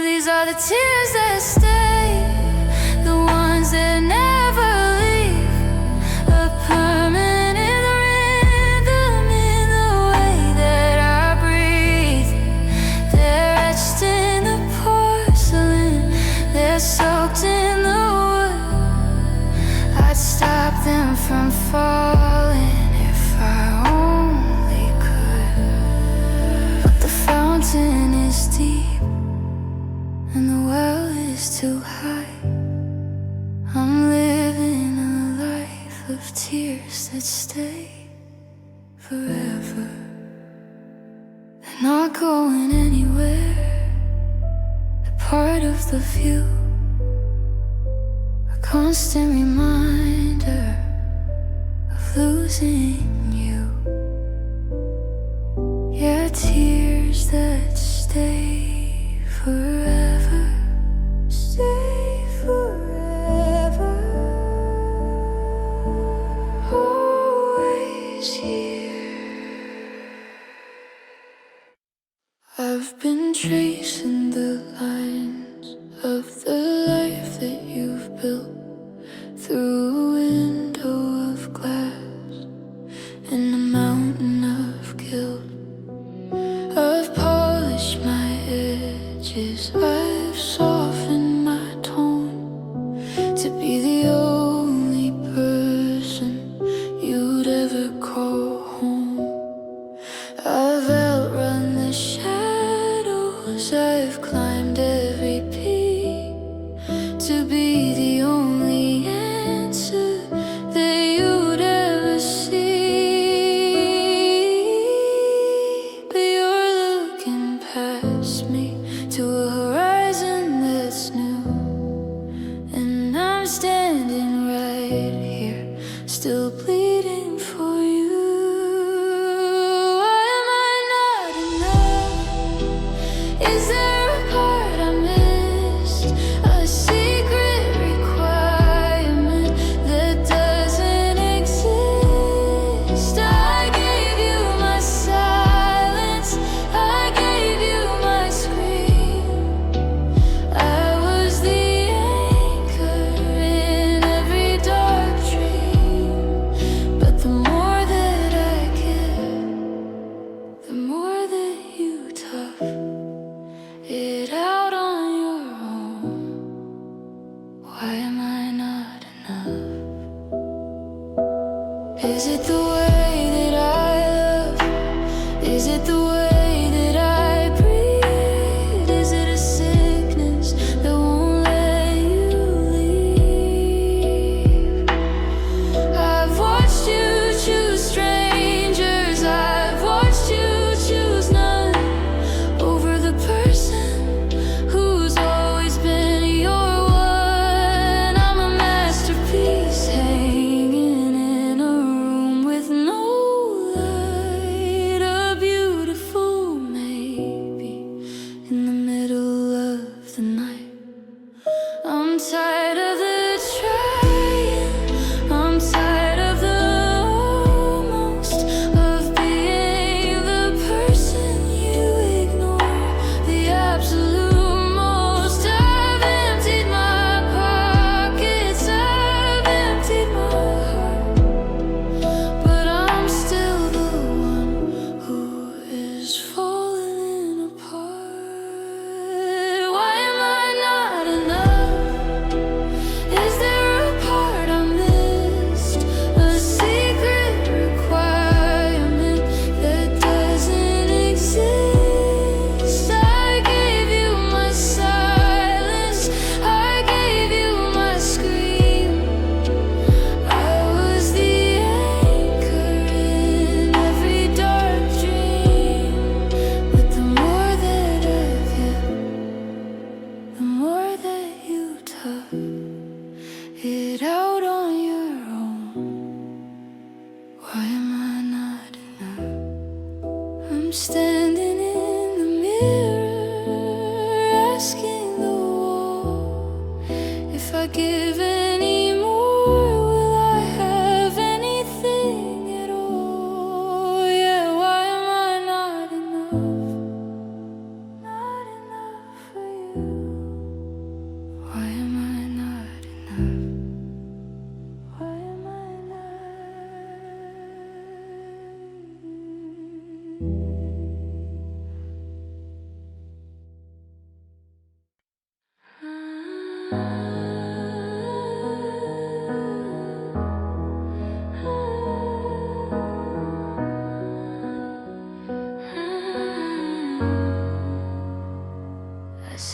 These are the tears that stay, the ones that never leave, a permanent rhythm in the way that I breathe. They're etched in the porcelain, they're soaked in the wood. I'd stop them from falling if I only could. But the fountain is deep and the well is too high. I'm living a life of tears that stay forever. They're not going anywhere, they're part of the view, a constant reminder of losing you. Yeah, tears that stay forever, stay forever, always here. I've been tracing the lines of the life that you've built through a window of glass in a mountain of guilt. I've polished my edges, I've softened my tone to be the only person you'd ever call home. I've outrun the shadows, I've climbed every peak to be the only answer that you'd ever see. But you're looking past me to a horizon that's new, and I'm standing right here, still bleeding for you. Why am I not enough? Is there a part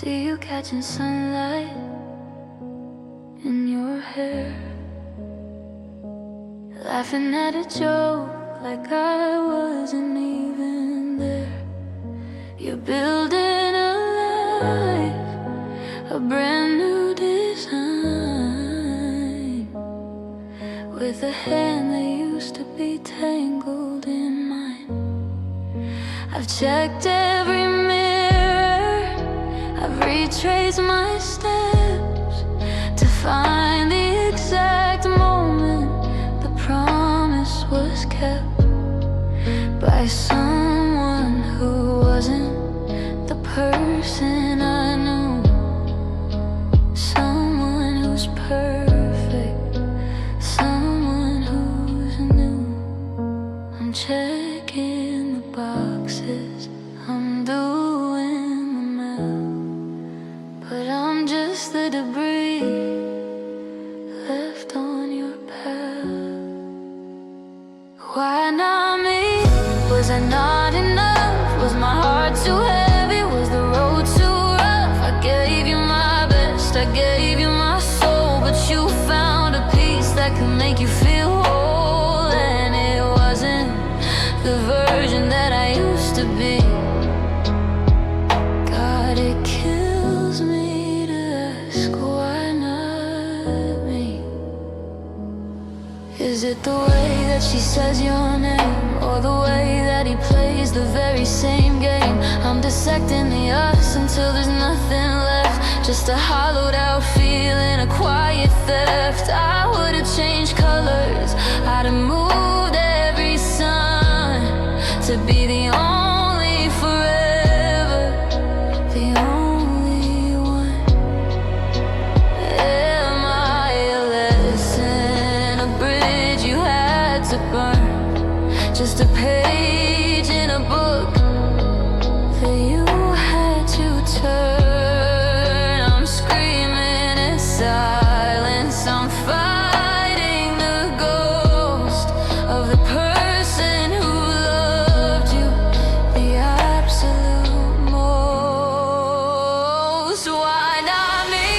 See you catching sunlight in your hair, laughing at a joke like I wasn't even there. You're building a life, a brand new design, with a hand that used to be tangled in mine. I've checked every mirror, I've retraced my steps to find the exact moment the promise was kept by someone who wasn't the person I knew. Someone who's perfect, someone who's new. I'm checking the boxes, I'm doing the math, but I'm just the debris left on your path. Why not me? Was I not enough? Was my heart too heavy? Was the road too rough? I gave you my best, I gave you my soul, but you found a piece that could make you feel whole, and it wasn't the version that I used to be. God, it kills me to ask why not me. Is it the way that she says your name, or the way that he plays the very same game? I'm dissecting the us until there's nothing left, just a hollowed out feeling, a quiet theft. I would have changed colors, I'd have moved every sun to be the only forever, the only one. Am I a lesson, a bridge you had to burn? Just a page in a book that you had to turn. I'm screaming in silence, I'm fighting the ghost of the person who loved you the absolute most. Why not me?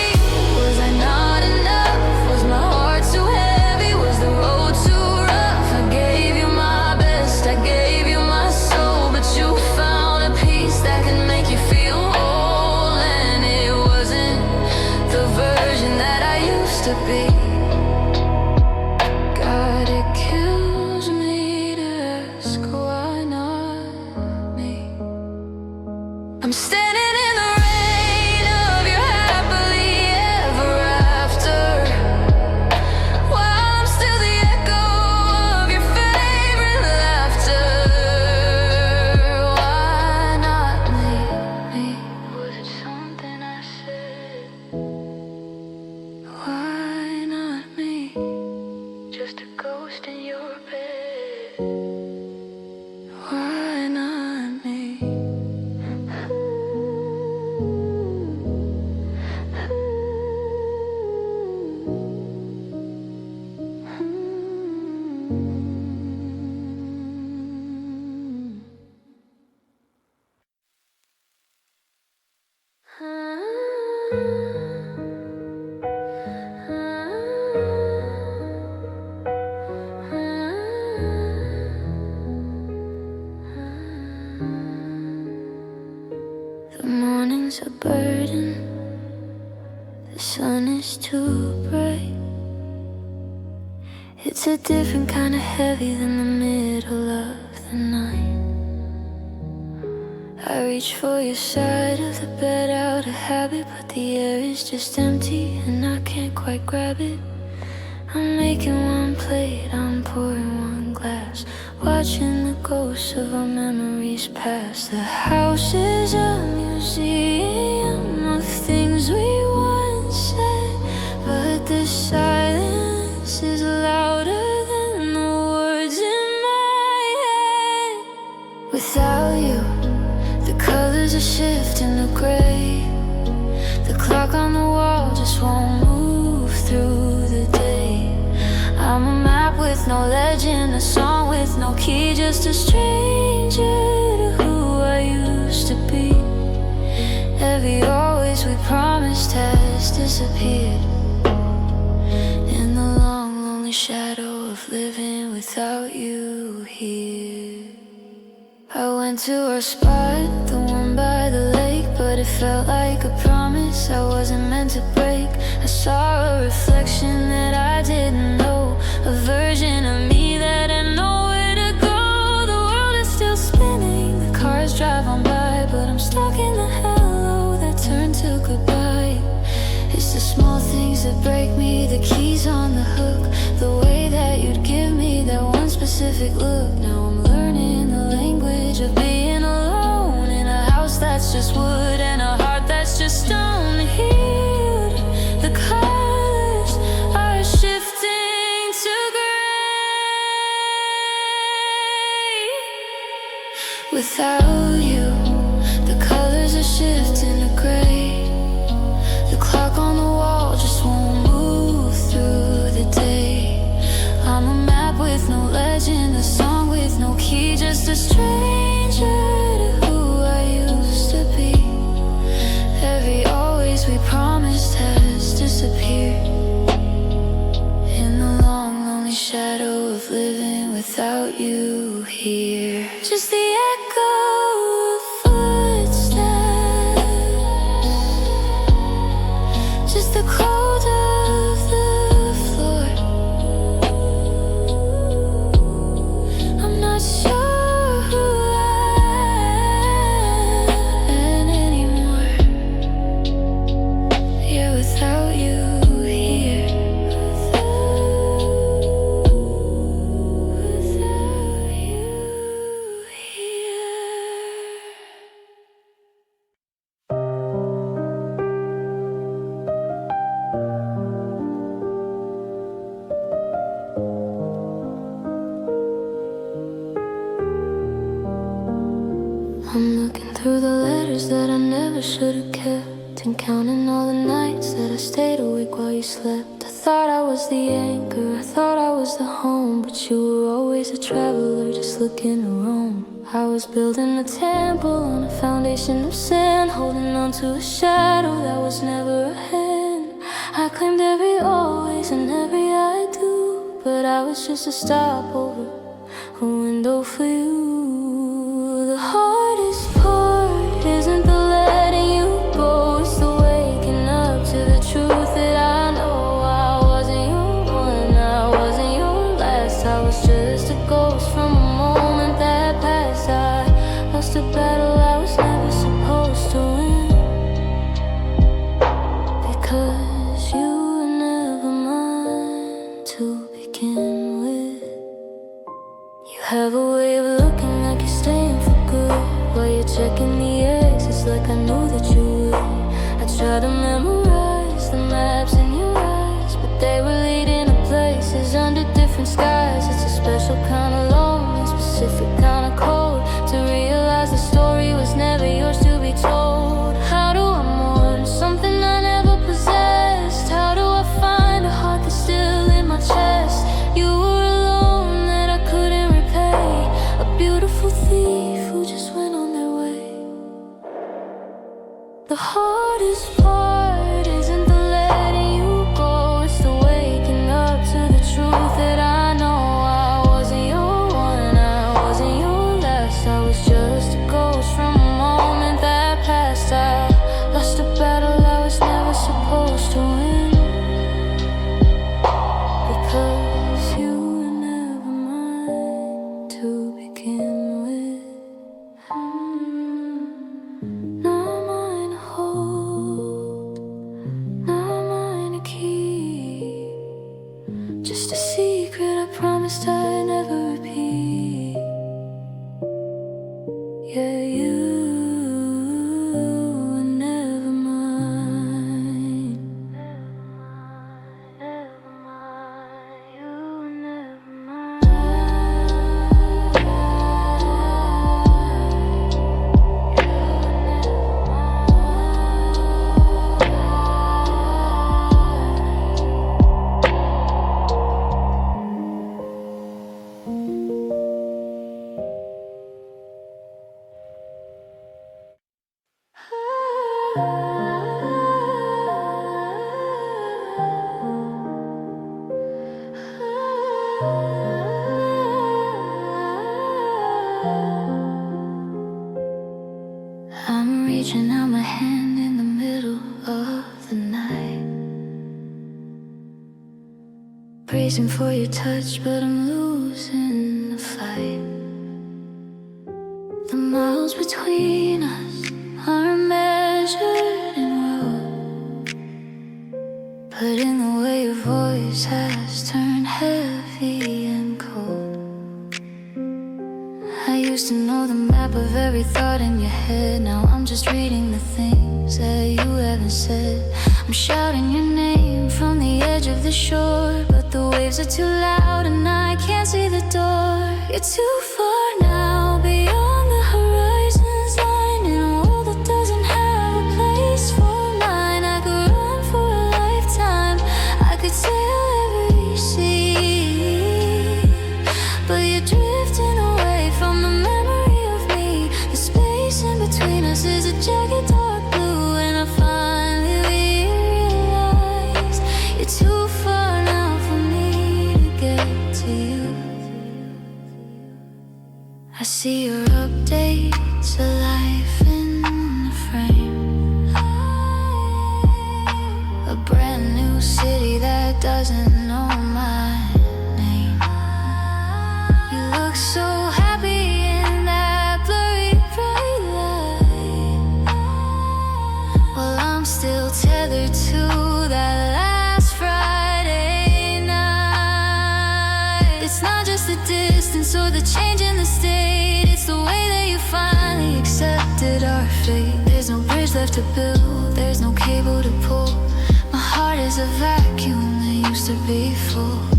Was I not enough? Was my heart too heavy? Was the road too rough? I gave you my best, I gave you my soul, but you found a piece that can make you feel whole, and it wasn't the version that I used to be. God, it kills me to ask why not me. I'm standing in the rain of your happily ever after, while I'm still the echo of your favorite laughter. Why not me? Was it something I said? Why not me? Just a ghost in your bed. Why not me? The morning's a burden, the sun is too bright. It's a different kind of heavy than the middle of the night. I reach for your side of the bed out of habit, but the air is just empty and I can't quite grab it. I'm making one plate, I'm pouring one glass, watching the ghosts of our memories pass. The house is a museum of things we once said, but the silence is louder than the words in my head. Without you, the colors are shifting to gray. The clock on the wall just won't move through the day. I'm a map with no legend, a song with no key, just a stranger to who I used to be. Heavy always promised has disappeared in the long, lonely shadow of living without you here. I went to our spot, the one by the lake, but it felt like a promise I wasn't meant to break. I saw a reflection that I didn't know, a version of me that had nowhere to go. The world is still spinning, the cars drive on by, but I'm stuck in the hello that turned to goodbye. It's the small things that break me, the keys on the hook, the way that you'd give me that one specific look. Now I'm learning the language of being alone in a house that's just wood and a heart that's just stone. Healed, the colors are shifting to gray. Without you, the colors are shifting to gray. The clock on the wall just won't move through the day. I'm a map with no legend, a song with no key, just a stranger to who I used to be. Every always we promised has disappeared in the long, lonely shadow of living without you here. Just the echo of footsteps, just the cold of the floor. I'm not sure who I am anymore. Yeah, without you here. Without you here. I'm looking through the letters that I never should have kept, and counting all the nights that I stayed awake while you slept. I thought I was the anchor, I thought I was the home, but you were always a traveler just looking to roam. I was building a temple on a foundation of sin, holding on to a shadow that was never a hand. I claimed every always and every I do, but I was just a stopover, a window for you. The hardest part isn't the letting you go, it's the waking up to the truth that I know. I wasn't your one, I wasn't your last. I was just a ghost from a moment that passed. I lost a battle I was never supposed to win, because you were never mine to begin with. You have a way of looking like you're staying for good, while you're checking the exits like I knew that you would. I tried to memorize the maps in your eyes, but they were leading to places under different skies. It's a special kind of lonely, specific kind of cold, to realize the story was never yours to be told. How do I mourn something I never possessed? How do I find a heart that's still in my chest? You were alone that I couldn't repay, a beautiful thief who just went on their way. The hardest part isn't the letting you go, it's the waking up to the truth that I know. I wasn't your one, I wasn't your last. I was just a ghost from a moment that passed. I lost a battle I was never supposed to win, because you were never mine to begin with. Not mine to hold, not mine to keep, just a secret I promised I'd never repeat. Yeah, you were never mine. Never mine, you were never mine. my hand in the middle of the night, bracing for your touch, but I'm losing the fight. The miles between us are measured in road, but in the way your voice has turned heavy and cold. I used to know the map of every thought in your head. Now I'm just reading the things that you haven't said. I'm shouting your name from the edge of the shore, but the waves are too loud and I can't see the door. You're too far now, beyond the horizon's line, in a world that doesn't have a place for mine. I could run for a lifetime, I could sail every sea, but you're drifting away from the memory of me. The space in between us is a jagged dark blue, and I finally realized you're too far now for me to get to you. I see your updates, a life in a frame, a brand new city that doesn't know my name. You look so happy in that blurry bright light, while I'm still tethered to that last Friday night. It's not just the distance or the change in the state, it's the way that you finally accepted our fate. There's no bridge left to build, there's no cable to pull. My heart is a vacuum that used to be full.